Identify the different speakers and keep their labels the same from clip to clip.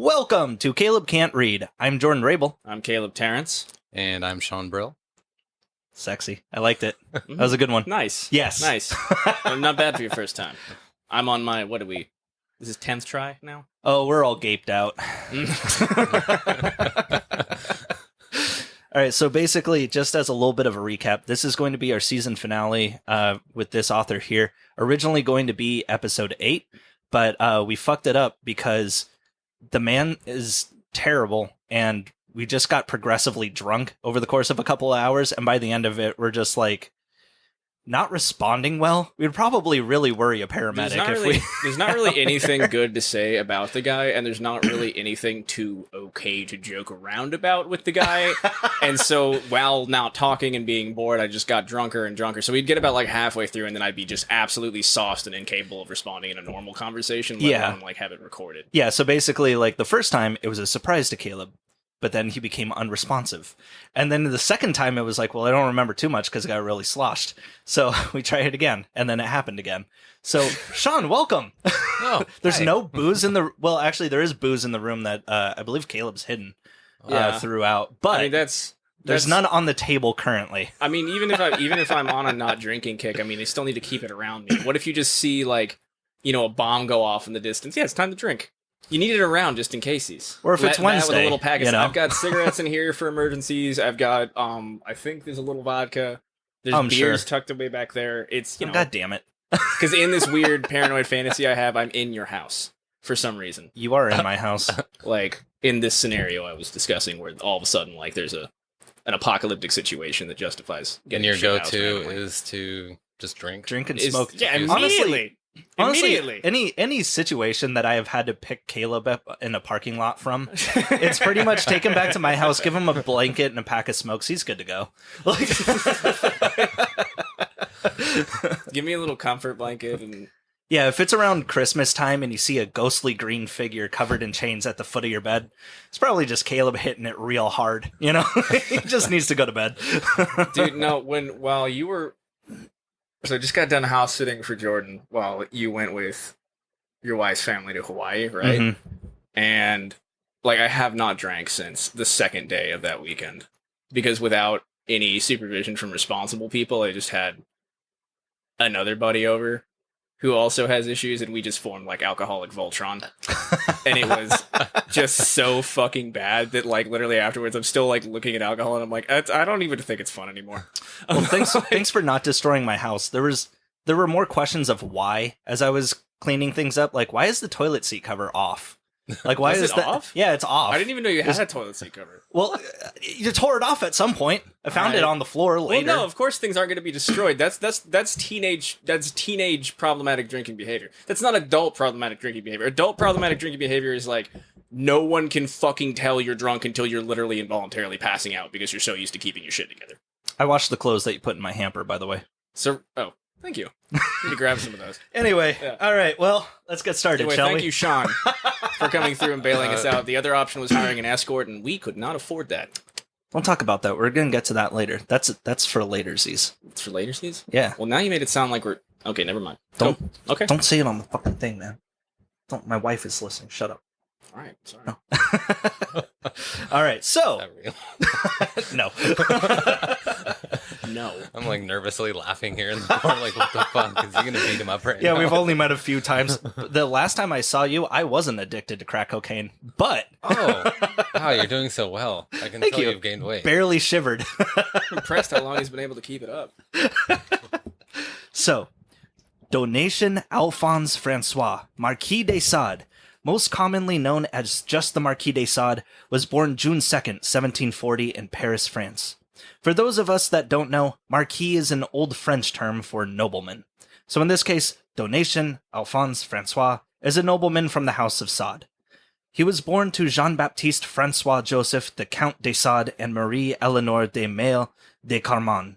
Speaker 1: Welcome to Caleb Can't Read. I'm Jordan Rabel.
Speaker 2: I'm Caleb Terrence.
Speaker 3: And I'm Sean Brill.
Speaker 1: Sexy. I liked it. That was a good one.
Speaker 2: Nice.
Speaker 1: Yes.
Speaker 2: Nice. Not bad for your first time. I'm on my, this is 10th try now?
Speaker 1: Oh, we're all gaped out. All right, so basically, just as a little bit of a recap, this is going to be our season finale with this author here. Originally going to be episode 8, but we fucked it up because the man is terrible, and we just got progressively drunk over the course of a couple of hours, and by the end of it, we're just like, not responding well. We'd probably really worry a paramedic
Speaker 2: There's not really anything good to say about the guy, and there's not really anything too okay to joke around about with the guy. And so, while not talking and being bored, I just got drunker and drunker. So we'd get about like halfway through, and then I'd be just absolutely sauced and incapable of responding in a normal conversation, let alone like have it recorded.
Speaker 1: Yeah, so basically, like the first time, it was a surprise to Caleb. But then he became unresponsive. And then the second time it was like, well, I don't remember too much because I got really sloshed. So we tried it again, and then it happened again. So, Sean, welcome.
Speaker 3: Oh,
Speaker 1: There's
Speaker 3: hi.
Speaker 1: no booze in the... Well, actually, there is booze in the room that I believe Caleb's hidden throughout. But
Speaker 2: I mean,
Speaker 1: there's none on the table currently.
Speaker 2: I mean, even if I'm on a not drinking kick, I mean, they still need to keep it around me. What if you just see, like, you know, a bomb go off in the distance? Yeah, it's time to drink. You need it around just in cases.
Speaker 1: Or if it's Wednesday,
Speaker 2: with a little packet.
Speaker 1: you know?
Speaker 2: I've got cigarettes in here for emergencies. I've got, I think there's a little vodka. There's beers tucked away back there. It's, you know.
Speaker 1: God damn it.
Speaker 2: Because in this weird paranoid fantasy I have, I'm in your house for some reason.
Speaker 1: You are in my house.
Speaker 2: Like, in this scenario I was discussing where all of a sudden, like, there's an apocalyptic situation that justifies
Speaker 3: And
Speaker 2: getting
Speaker 3: your
Speaker 2: shit house
Speaker 3: go-to
Speaker 2: randomly.
Speaker 3: is to just drink?
Speaker 1: Drink and smoke.
Speaker 2: Yeah, immediately.
Speaker 1: Honestly, any situation that I have had to pick Caleb up in a parking lot from, it's pretty much take him back to my house, give him a blanket and a pack of smokes. He's good to go. Like,
Speaker 2: give me a little comfort blanket and
Speaker 1: yeah, if it's around Christmas time and you see a ghostly green figure covered in chains at the foot of your bed, it's probably just Caleb hitting it real hard. You know, he just needs to go to bed.
Speaker 2: Dude, no. While you were. So I just got done house sitting for Jordan while you went with your wife's family to Hawaii, right?
Speaker 1: Mm-hmm.
Speaker 2: And, like, I have not drank since the second day of that weekend. Because without any supervision from responsible people, I just had another buddy over who also has issues, and we just formed, like, alcoholic Voltron. And it was just so fucking bad that, like, literally afterwards, I'm still, like, looking at alcohol, and I'm like, I don't even think it's fun anymore.
Speaker 1: Well, thanks for not destroying my house. There were more questions of why as I was cleaning things up. Like, why is the toilet seat cover off? Like, why is
Speaker 2: it
Speaker 1: that
Speaker 2: off?
Speaker 1: Yeah, it's off.
Speaker 2: I didn't even know you had a toilet seat cover.
Speaker 1: Well, you tore it off at some point. I found it on the floor later.
Speaker 2: Well, no, of course things aren't going to be destroyed. That's teenage problematic drinking behavior. That's not adult problematic drinking behavior. Adult problematic drinking behavior is like, no one can fucking tell you're drunk until you're literally involuntarily passing out because you're so used to keeping your shit together.
Speaker 1: I washed the clothes that you put in my hamper, by the way.
Speaker 2: So, thank you. Need to grab some of those.
Speaker 1: Anyway, All right, well, let's get started,
Speaker 2: Anyway,
Speaker 1: shall
Speaker 2: thank
Speaker 1: we?
Speaker 2: you, Sean, for coming through and bailing us out. The other option was hiring an escort, and we could not afford that.
Speaker 1: Don't talk about that. We're going to get to that later. That's for latersies.
Speaker 2: It's for latersies?
Speaker 1: Yeah.
Speaker 2: Well, now you made it sound like we're... Okay, never mind.
Speaker 1: Don't
Speaker 2: Okay.
Speaker 1: Don't say it on the fucking thing, man. Don't. My wife is listening. Shut up.
Speaker 2: All right, sorry.
Speaker 1: No. All right, so...
Speaker 3: Not real.
Speaker 1: No.
Speaker 2: No.
Speaker 3: I'm like nervously laughing here in the corner, like, what the fuck? Is he going to beat him up right
Speaker 1: Yeah,
Speaker 3: now?
Speaker 1: we've only met a few times. The last time I saw you, I wasn't addicted to crack cocaine, but...
Speaker 3: Oh, wow, you're doing so well. I can
Speaker 1: Thank
Speaker 3: tell
Speaker 1: you.
Speaker 3: you've gained weight.
Speaker 1: Barely shivered.
Speaker 2: I'm impressed how long he's been able to keep it up.
Speaker 1: So, Donation Alphonse Francois, Marquis de Sade, most commonly known as just the Marquis de Sade, was born June 2nd, 1740 in Paris, France. For those of us that don't know, Marquis is an old French term for nobleman. So in this case, Donation Alphonse Francois is a nobleman from the House of Sade. He was born to Jean-Baptiste Francois Joseph the Count de Sade and Marie Eleanor de Maille de Carman.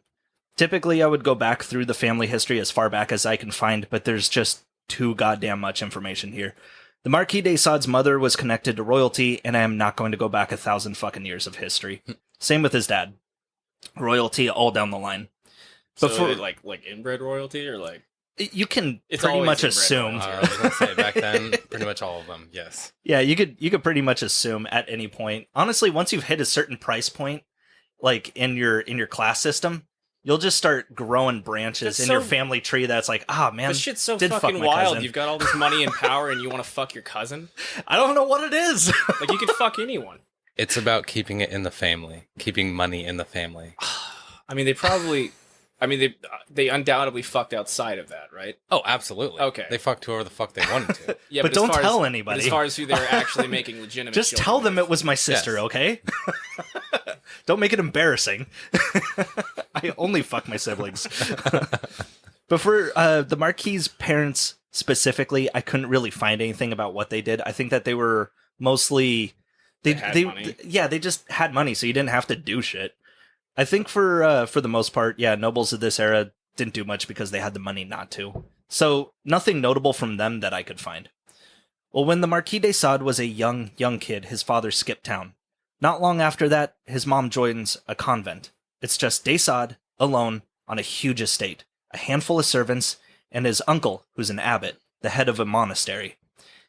Speaker 1: Typically, I would go back through the family history as far back as I can find, but there's just too goddamn much information here. The Marquis de Sade's mother was connected to royalty, and I am not going to go back 1,000 fucking years of history. Same with his dad. Royalty all down the line.
Speaker 2: So like inbred royalty or like...
Speaker 1: You can
Speaker 2: It's
Speaker 1: pretty
Speaker 2: always
Speaker 1: much
Speaker 2: inbred
Speaker 1: assume.
Speaker 2: ones.
Speaker 3: I was gonna say back then, pretty much all of them. Yes.
Speaker 1: Yeah, you could pretty much assume at any point. Honestly, once you've hit a certain price point, like in your class system, you'll just start growing branches
Speaker 2: That's
Speaker 1: in your
Speaker 2: so-
Speaker 1: family tree. That's like, man,
Speaker 2: This shit's so
Speaker 1: did fuck
Speaker 2: fucking
Speaker 1: my
Speaker 2: wild.
Speaker 1: cousin.
Speaker 2: You've got all this money and power, and you want to fuck your cousin?
Speaker 1: I don't know what it is.
Speaker 2: Like, you could fuck anyone.
Speaker 3: It's about keeping it in the family, keeping money in the family.
Speaker 2: I mean, they undoubtedly fucked outside of that, right?
Speaker 3: Oh, absolutely.
Speaker 2: Okay.
Speaker 3: They fucked whoever the fuck they wanted to.
Speaker 2: Yeah,
Speaker 1: But
Speaker 2: as
Speaker 1: don't
Speaker 2: far
Speaker 1: tell
Speaker 2: as,
Speaker 1: anybody.
Speaker 2: But as far as who they're actually making legitimate
Speaker 1: Just
Speaker 2: children
Speaker 1: tell them
Speaker 2: with.
Speaker 1: it was my sister,
Speaker 3: Yes.
Speaker 1: okay? Don't make it embarrassing. I only fuck my siblings. But for the Marquis' parents specifically, I couldn't really find anything about what they did. I think that they were mostly
Speaker 2: They had money.
Speaker 1: they just had money, so you didn't have to do shit. I think for the most part, yeah, nobles of this era didn't do much because they had the money not to. So nothing notable from them that I could find. Well, when the Marquis de Sade was a young kid, his father skipped town. Not long after that, his mom joins a convent. It's just de Sade, alone, on a huge estate, a handful of servants, and his uncle, who's an abbot, the head of a monastery.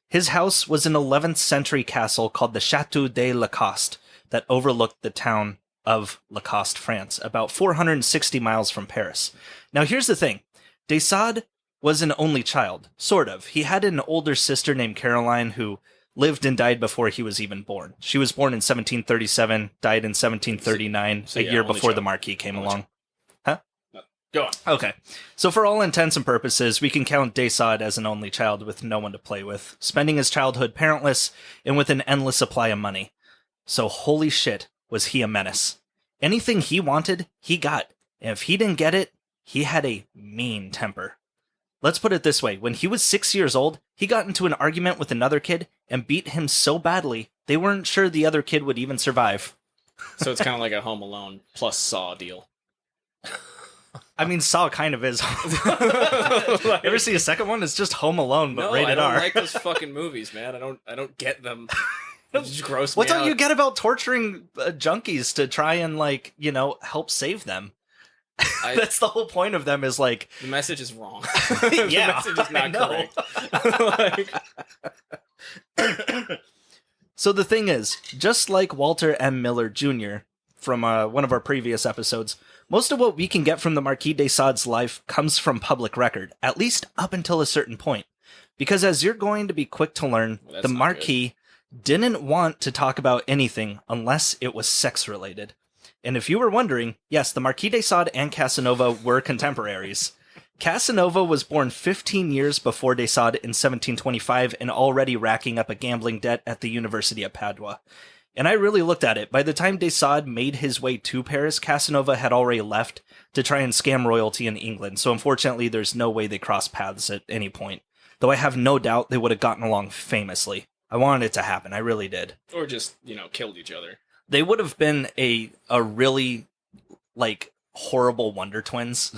Speaker 1: His house was an 11th century castle called the Château de Lacoste that overlooked the town of Lacoste, France, about 460 miles from Paris. Now here's the thing. De Sade was an only child, sort of. He had an older sister named Caroline who lived and died before he was even born. She was born in 1737, died in 1739,
Speaker 2: So
Speaker 1: a
Speaker 2: yeah,
Speaker 1: year
Speaker 2: only
Speaker 1: before the
Speaker 2: child.
Speaker 1: Marquis came
Speaker 2: Only
Speaker 1: along.
Speaker 2: Go on.
Speaker 1: Okay. So for all intents and purposes, we can count de Sade as an only child with no one to play with, spending his childhood parentless and with an endless supply of money. So holy shit, was he a menace. Anything he wanted, he got. And if he didn't get it, he had a mean temper. Let's put it this way. When he was 6 years old, he got into an argument with another kid and beat him so badly, they weren't sure the other kid would even survive.
Speaker 2: So it's kind of like a Home Alone plus Saw deal.
Speaker 1: I mean, Saw kind of is.
Speaker 2: Like-
Speaker 1: Ever see a second one? It's just Home Alone, but
Speaker 2: No,
Speaker 1: rated
Speaker 2: I don't
Speaker 1: R.
Speaker 2: like those fucking movies, man. I don't get them. They just gross
Speaker 1: What
Speaker 2: me
Speaker 1: don't
Speaker 2: out.
Speaker 1: you get about torturing junkies to try and, like, help save them? That's the whole point of them is, like...
Speaker 2: The message is wrong.
Speaker 1: Yeah,
Speaker 2: the message is
Speaker 1: I
Speaker 2: not
Speaker 1: know.
Speaker 2: correct.
Speaker 1: So the thing is, just like Walter M. Miller Jr. from one of our previous episodes, most of what we can get from the Marquis de Sade's life comes from public record, at least up until a certain point. Because as you're going to be quick to learn,
Speaker 2: Well, that's
Speaker 1: the
Speaker 2: not
Speaker 1: Marquis didn't want to talk about anything unless it was sex-related. And if you were wondering, yes, the Marquis de Sade and Casanova were contemporaries. Casanova was born 15 years before de Sade in 1725 and already racking up a gambling debt at the University of Padua. And I really looked at it. By the time de Sade made his way to Paris, Casanova had already left to try and scam royalty in England, so unfortunately there's no way they crossed paths at any point. Though I have no doubt they would have gotten along famously. I wanted it to happen, I really did.
Speaker 2: Or just, killed each other.
Speaker 1: They would have been a really, like, horrible Wonder Twins,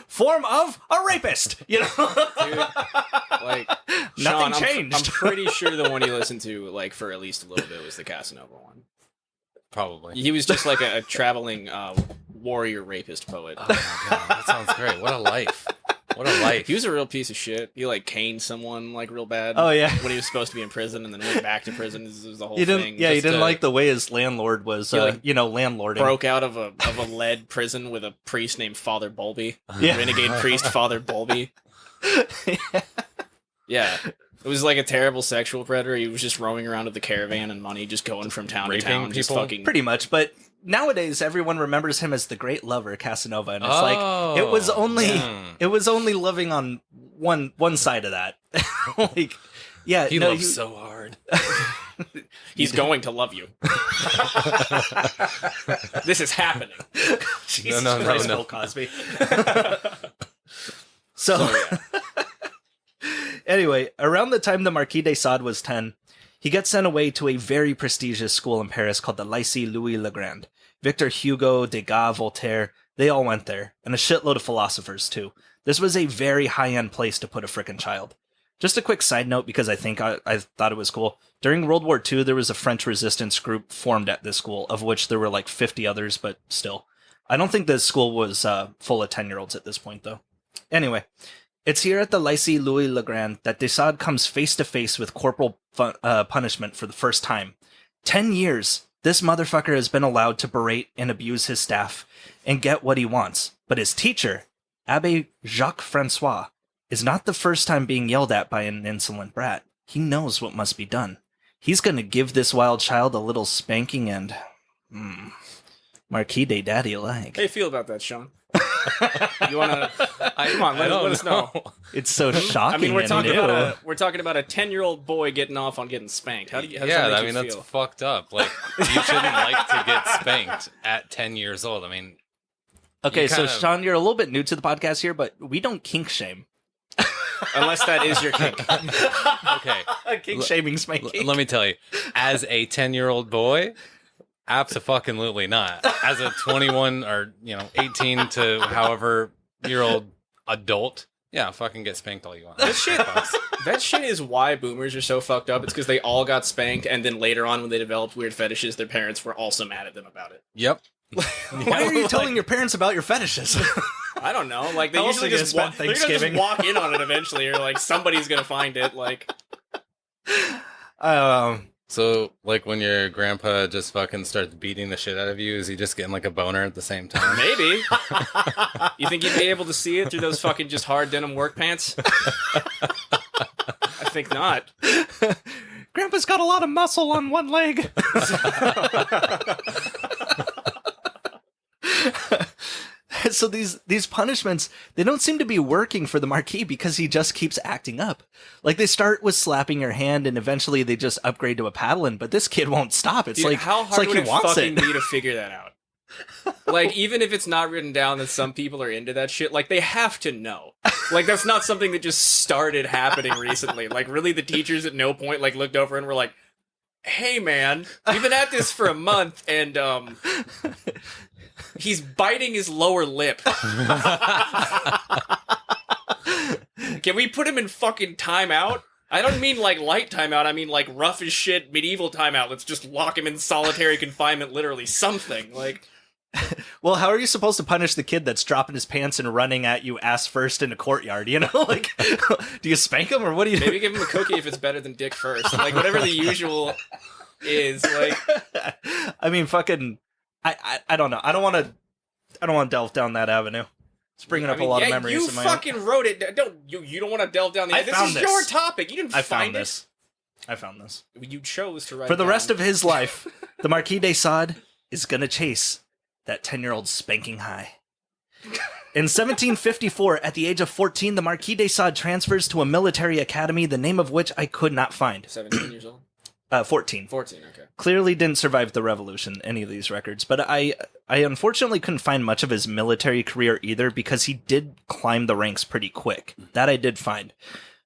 Speaker 1: Form of a rapist,
Speaker 2: Dude, like,
Speaker 1: Nothing
Speaker 2: Sean,
Speaker 1: changed.
Speaker 2: I'm pretty sure the one you listened to, like, for at least a little bit was the Casanova one.
Speaker 3: Probably.
Speaker 2: He was just like a traveling warrior rapist poet.
Speaker 3: Oh my god, that sounds great. What a life. What a life.
Speaker 2: He was a real piece of shit. He like caned someone like real bad.
Speaker 1: Oh, yeah.
Speaker 2: When he was supposed to be in prison and then went back to prison. This was the whole
Speaker 1: He didn't,
Speaker 2: thing.
Speaker 1: yeah, he
Speaker 2: Just,
Speaker 1: didn't like the way his landlord was,
Speaker 2: He, like,
Speaker 1: landlording.
Speaker 2: broke out of a lead prison with a priest named Father Bulby.
Speaker 1: Yeah.
Speaker 2: Renegade priest Father Bulby. Yeah. It was like a terrible sexual predator. He was just roaming around with the caravan and money, just going from town to
Speaker 3: Raping
Speaker 2: town, just
Speaker 3: people?
Speaker 2: fucking.
Speaker 1: Pretty much, but nowadays everyone remembers him as the great lover Casanova, and it's
Speaker 3: Oh,
Speaker 1: like it was only
Speaker 3: hmm.
Speaker 1: living on one side of that. Like, yeah,
Speaker 3: He
Speaker 1: no,
Speaker 3: loves so hard.
Speaker 2: He's going to love you. This is happening.
Speaker 1: Jesus
Speaker 3: No,
Speaker 1: Christ,
Speaker 3: no.
Speaker 1: Bill Cosby.
Speaker 2: So,
Speaker 1: So,
Speaker 2: yeah.
Speaker 1: anyway, around the time the Marquis de Sade was 10, he gets sent away to a very prestigious school in Paris called the Lycée Louis le Grand. Victor Hugo, Degas, Voltaire, they all went there, and a shitload of philosophers, too. This was a very high-end place to put a frickin' child. Just a quick side note, because I think I thought it was cool. During World War II, there was a French resistance group formed at this school, of which there were like 50 others, but still. I don't think this school was full of 10-year-olds at this point, though. Anyway, it's here at the Lycée Louis Le Grand that de Sade comes face to face with corporal punishment for the first time. 10 years, this motherfucker has been allowed to berate and abuse his staff and get what he wants. But his teacher, Abbé Jacques Francois, is not the first time being yelled at by an insolent brat. He knows what must be done. He's going to give this wild child a little spanking and... Marquis de Daddy alike.
Speaker 2: How you feel about that, Sean? You wanna? Come on, let us know.
Speaker 1: It's so shocking.
Speaker 2: I mean, we're talking
Speaker 1: and new.
Speaker 2: about a 10-year-old boy getting off on getting spanked. How does that make you
Speaker 3: that's
Speaker 2: feel?
Speaker 3: fucked up. Like, you shouldn't like to get spanked at 10 years old. I mean,
Speaker 1: Okay, so Sean, you're a little bit new to the podcast here, but we don't kink shame.
Speaker 2: Unless that is your kink.
Speaker 3: okay.
Speaker 1: Kink shaming's my kink.
Speaker 3: Let me tell you, as a 10-year-old boy, abso-fucking-lutely not. As a 21 or 18 to however year old adult, yeah, fucking get spanked all you want.
Speaker 2: That shit is why boomers are so fucked up. It's because they all got spanked, and then later on, when they developed weird fetishes, their parents were also mad at them about it.
Speaker 3: Yep.
Speaker 1: Why are you telling your parents about your fetishes?
Speaker 2: I don't know. Like, they
Speaker 1: How else
Speaker 2: usually
Speaker 1: are you
Speaker 2: just
Speaker 1: gonna spend Thanksgiving?
Speaker 2: walk in on it eventually, or like somebody's gonna find it. Like,
Speaker 3: So, like, when your grandpa just fucking starts beating the shit out of you, is he just getting like a boner at the same time?
Speaker 2: maybe. You think you'd be able to see it through those fucking just hard denim work pants? I think not.
Speaker 1: Grandpa's got a lot of muscle on one leg. So these punishments, they don't seem to be working for the Marquis because he just keeps acting up. Like, they start with slapping your hand and eventually they just upgrade to a paddling, but this kid won't stop. It's
Speaker 2: Dude,
Speaker 1: like,
Speaker 2: how
Speaker 1: it's
Speaker 2: hard
Speaker 1: like
Speaker 2: would
Speaker 1: he
Speaker 2: it
Speaker 1: wants
Speaker 2: fucking
Speaker 1: it.
Speaker 2: be to figure that out? Like, even if it's not written down that some people are into that shit, like, they have to know. Like, that's not something that just started happening recently. Like, really, the teachers at no point, like, looked over and were like, hey, man, we've been at this for a month, and, he's biting his lower lip. Can we put him in fucking timeout? I don't mean, like, light timeout. I mean, like, rough as shit medieval timeout. Let's just lock him in solitary confinement, literally. Something. Like...
Speaker 1: Well, how are you supposed to punish the kid that's dropping his pants and running at you ass first in a courtyard, you know? Like, do you spank him or what do you do?
Speaker 2: Maybe give him a cookie if it's better than dick first. Like, whatever the usual is, like...
Speaker 1: I mean, fucking... I don't know. I don't want to delve down that avenue. It's bringing up a lot of memories in my
Speaker 2: You fucking wrote it. You don't want to delve down the... This is your topic. You didn't find it.
Speaker 1: I found this.
Speaker 2: You chose to write
Speaker 1: For the
Speaker 2: down.
Speaker 1: rest of his life, the Marquis de Sade is going to chase that 10-year-old spanking high. In 1754, at the age of 14, the Marquis de Sade transfers to a military academy, the name of which I could not find.
Speaker 2: 17 years old?
Speaker 1: 14.
Speaker 2: 14, okay.
Speaker 1: Clearly didn't survive the revolution, any of these records, but I unfortunately couldn't find much of his military career either because he did climb the ranks pretty quick. That I did find.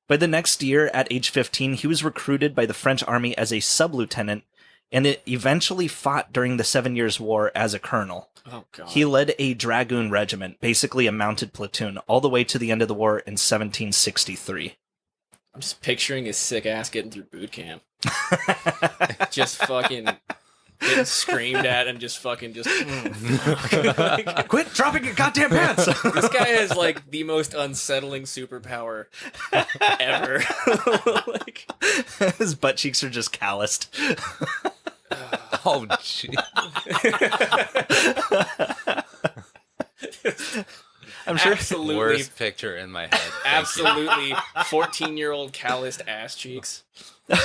Speaker 1: By the next year, at age 15, he was recruited by the French army as a sub-lieutenant, and it eventually fought during the 7 Years' War as a colonel.
Speaker 2: Oh, God.
Speaker 1: He led a dragoon regiment, basically a mounted platoon, all the way to the end of the war in 1763.
Speaker 2: I'm just picturing his sick ass getting through boot camp. Just fucking getting screamed at and just fucking just...
Speaker 1: Quit dropping your goddamn pants!
Speaker 2: This guy has, like, the most unsettling superpower ever. Like,
Speaker 1: his butt cheeks are just calloused.
Speaker 3: Oh, gee.
Speaker 1: I'm sure.
Speaker 2: Absolutely.
Speaker 3: Worst picture in my head.
Speaker 2: Absolutely. 14-year-old calloused ass cheeks.
Speaker 1: I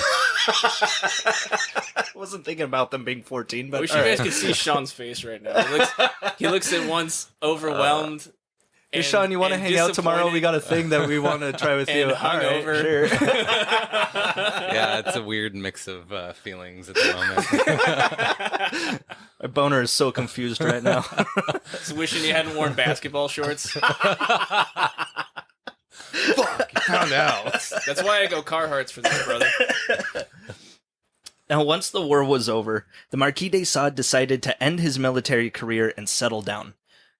Speaker 1: wasn't thinking about them being 14, but
Speaker 2: I wish you guys could see Sean's face right now. He looks at once overwhelmed.
Speaker 1: Hey, Sean, you want to hang out tomorrow? We got a thing that we want to try with you.
Speaker 2: Hungover.
Speaker 1: Sure.
Speaker 3: Yeah, it's a weird mix of feelings at the moment.
Speaker 1: My boner is so confused right now.
Speaker 2: Just wishing you hadn't worn basketball shorts.
Speaker 3: Fuck, you found out.
Speaker 2: That's why I go Carhartts for this, brother.
Speaker 1: Now, once the war was over, the Marquis de Sade decided to end his military career and settle down.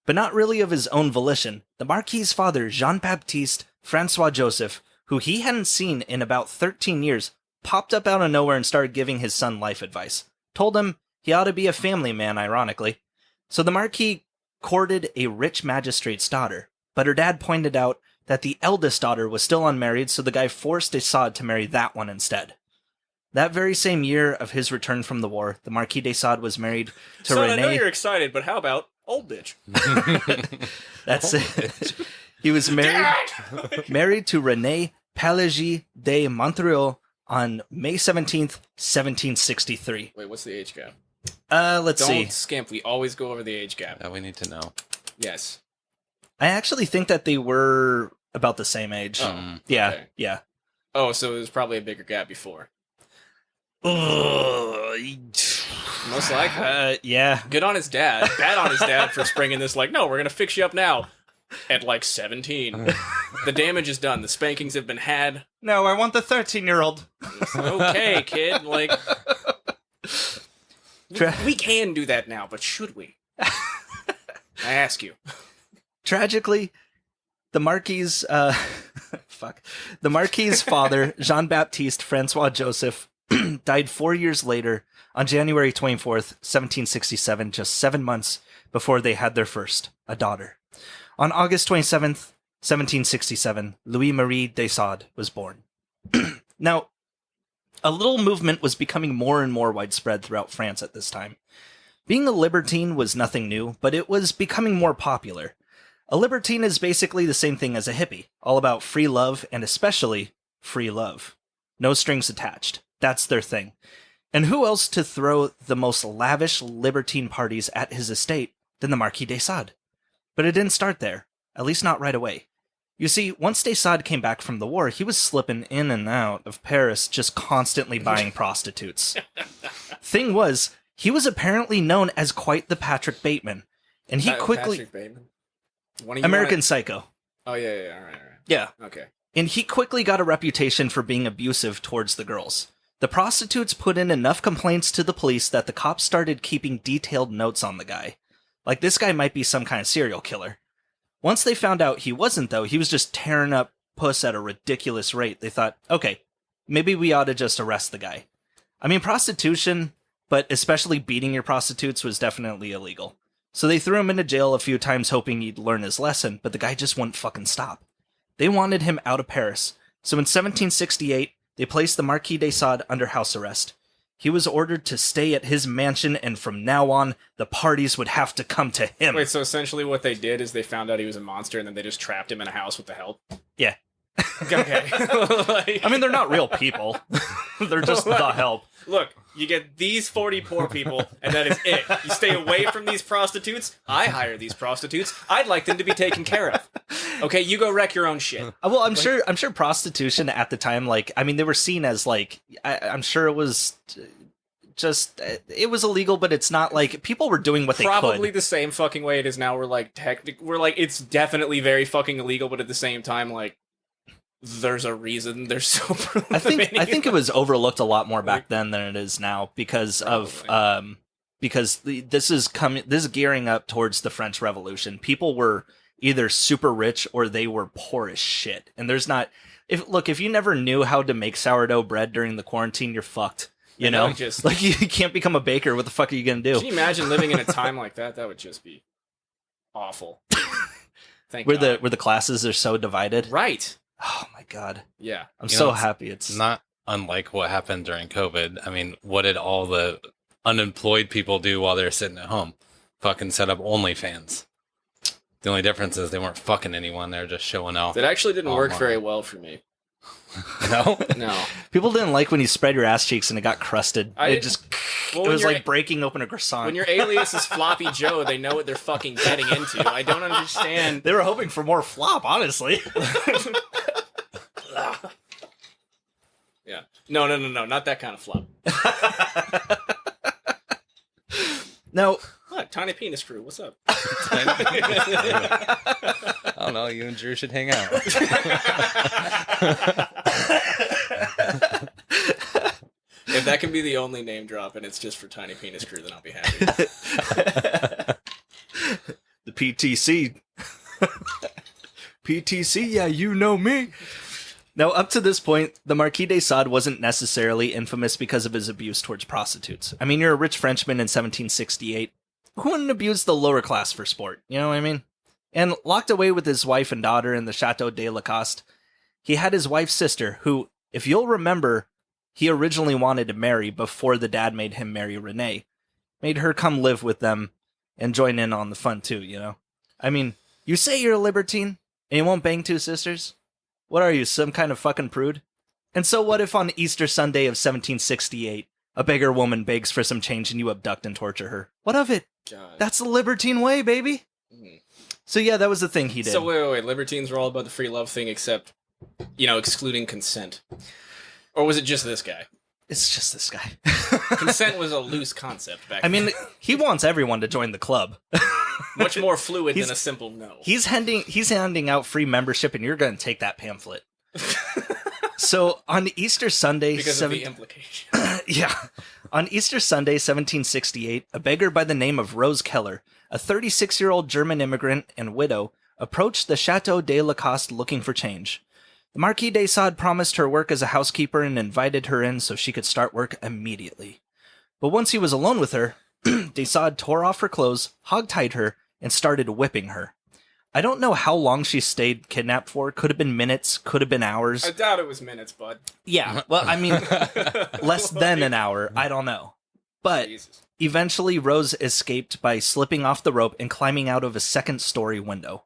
Speaker 1: But not really of his own volition. The Marquis's father, Jean-Baptiste Francois Joseph, who he hadn't seen in about 13 years, popped up out of nowhere and started giving his son life advice. Told him he ought to be a family man, ironically. So the Marquis courted a rich magistrate's daughter, but her dad pointed out that the eldest daughter was still unmarried, so the guy forced de Sade to marry that one instead. That very same year of his return from the war, the Marquis de Sade was married to
Speaker 2: Son,
Speaker 1: Renee.
Speaker 2: I know you're excited, but how about old bitch?
Speaker 1: That's it. He was married to Renee Pelagie de Montreal on May 17th, 1763.
Speaker 2: Wait, what's the age gap?
Speaker 1: Let's see.
Speaker 2: Don't skimp. We always go over the age gap.
Speaker 3: Yeah, we need to know.
Speaker 2: Yes.
Speaker 1: I actually think that they were about the same age.
Speaker 2: Oh,
Speaker 1: Yeah,
Speaker 2: okay.
Speaker 1: yeah.
Speaker 2: Oh, so it was probably a bigger gap before. Most likely.
Speaker 1: Yeah.
Speaker 2: Good on his dad. Bad on his dad for springing this like, no, we're going to fix you up now. At like 17. The damage is done. The spankings have been had.
Speaker 1: No, I want the 13-year-old.
Speaker 2: Okay, kid. Like, we can do that now, but should we? I ask you.
Speaker 1: Tragically, the Marquis' the Marquis' father, Jean-Baptiste Francois Joseph, died 4 years later on January 24th, 1767, just 7 months before they had their first, a daughter. On August 27th, 1767, Louis-Marie de Sade was born. Now, a little movement was becoming more and more widespread throughout France at this time. Being a libertine was nothing new, but it was becoming more popular. A libertine is basically the same thing as a hippie, all about free love and especially free love. No strings attached. That's their thing. And who else to throw the most lavish libertine parties at his estate than the Marquis de Sade? But it didn't start there, at least not right away. You see, once de Sade came back from the war, he was slipping in and out of Paris, just constantly buying prostitutes. Thing was, he was apparently known as quite the Patrick Bateman, and he quickly...
Speaker 2: Patrick Bateman?
Speaker 1: American Psycho.
Speaker 2: Oh, yeah, all right.
Speaker 1: Yeah.
Speaker 2: Okay.
Speaker 1: And he quickly got a reputation for being abusive towards the girls. The prostitutes put in enough complaints to the police that the cops started keeping detailed notes on the guy. Like, this guy might be some kind of serial killer. Once they found out he wasn't, though, he was just tearing up puss at a ridiculous rate, they thought, okay, maybe we ought to just arrest the guy. I mean, prostitution, but especially beating your prostitutes, was definitely illegal. So they threw him into jail a few times hoping he'd learn his lesson, but the guy just wouldn't fucking stop. They wanted him out of Paris. So in 1768, they placed the Marquis de Sade under house arrest. He was ordered to stay at his mansion, and from now on, the parties would have to come to him.
Speaker 2: Wait, so essentially what they did is they found out he was a monster, and then they just trapped him in a house with the help?
Speaker 1: Yeah.
Speaker 2: Okay. Like...
Speaker 1: I mean, they're not real people. They're just the help.
Speaker 2: Look, you get these 40 poor people, and that is it. You stay away from these prostitutes. I hire these prostitutes. I'd like them to be taken care of. Okay, you go wreck your own shit.
Speaker 1: Well, I'm sure prostitution at the time, like, I mean, they were seen as, like, I'm sure it was just, it was illegal, but it's not like, people were doing what they could.
Speaker 2: Probably the same fucking way it is now. We're like, it's definitely very fucking illegal, but at the same time, like, there's a reason they're so
Speaker 1: I think it was overlooked a lot more back then than it is now because this is gearing up towards the French Revolution. People were either super rich or they were poor as shit. And there's not if you never knew how to make sourdough bread during the quarantine, you're fucked. You know? Like you can't become a baker, what the fuck are you going to do?
Speaker 2: Can you imagine living in a time like that? That would just be awful. Thank
Speaker 1: where
Speaker 2: God.
Speaker 1: the classes are so divided.
Speaker 2: Right.
Speaker 1: Oh my God.
Speaker 2: Yeah.
Speaker 1: I'm so happy it's
Speaker 3: not unlike what happened during COVID. I mean, what did all the unemployed people do while they're sitting at home? Fucking set up OnlyFans. The only difference is they weren't fucking anyone. They were just showing off.
Speaker 2: That actually didn't work very well for me.
Speaker 3: No?
Speaker 2: No.
Speaker 1: People didn't like when you spread your ass cheeks and it got crusted. It was like breaking open a croissant.
Speaker 2: When your alias is Floppy Joe, they know what they're fucking getting into. I don't understand.
Speaker 1: They were hoping for more flop, honestly.
Speaker 2: Yeah. No, not that kind of flop.
Speaker 1: No.
Speaker 2: What? Tiny penis crew, what's up?
Speaker 3: I don't know, you and Drew should hang out.
Speaker 2: If that can be the only name drop and it's just for Tiny Penis Crew, then I'll be happy.
Speaker 1: The PTC. PTC, yeah, you know me. Now, up to this point, the Marquis de Sade wasn't necessarily infamous because of his abuse towards prostitutes. I mean, you're a rich Frenchman in 1768. Who wouldn't abuse the lower class for sport? You know what I mean? And locked away with his wife and daughter in the Chateau de Lacoste, he had his wife's sister, who, if you'll remember, he originally wanted to marry before the dad made him marry Renee. Made her come live with them and join in on the fun too, you know? I mean, you say you're a libertine and you won't bang two sisters? What are you, some kind of fucking prude? And so what if on Easter Sunday of 1768, a beggar woman begs for some change and you abduct and torture her? What of it?
Speaker 2: God.
Speaker 1: That's the libertine way, baby.
Speaker 2: Mhm.
Speaker 1: So yeah, that was the thing he did.
Speaker 2: So wait. Libertines were all about the free love thing, except, excluding consent. Or was it just this guy?
Speaker 1: It's just this guy.
Speaker 2: Consent was a loose concept back
Speaker 1: I
Speaker 2: then.
Speaker 1: mean, he wants everyone to join the club.
Speaker 2: Much more fluid than a simple no.
Speaker 1: He's handing out free membership, and you're going to take that pamphlet. So on Easter Sunday,
Speaker 2: Because of the implication.
Speaker 1: yeah, on Easter Sunday, 1768, a beggar by the name of Rose Keller, a 36-year-old German immigrant and widow, approached the Chateau de Lacoste looking for change. The Marquis de Sade promised her work as a housekeeper and invited her in so she could start work immediately. But once he was alone with her, de Sade tore off her clothes, hogtied her, and started whipping her. I don't know how long she stayed kidnapped for. Could have been minutes, could have been hours.
Speaker 2: I doubt it was minutes, bud.
Speaker 1: Yeah, well, I mean, less than an hour. I don't know. But
Speaker 2: Jesus.
Speaker 1: eventually, Rose escaped by slipping off the rope and climbing out of a second-story window.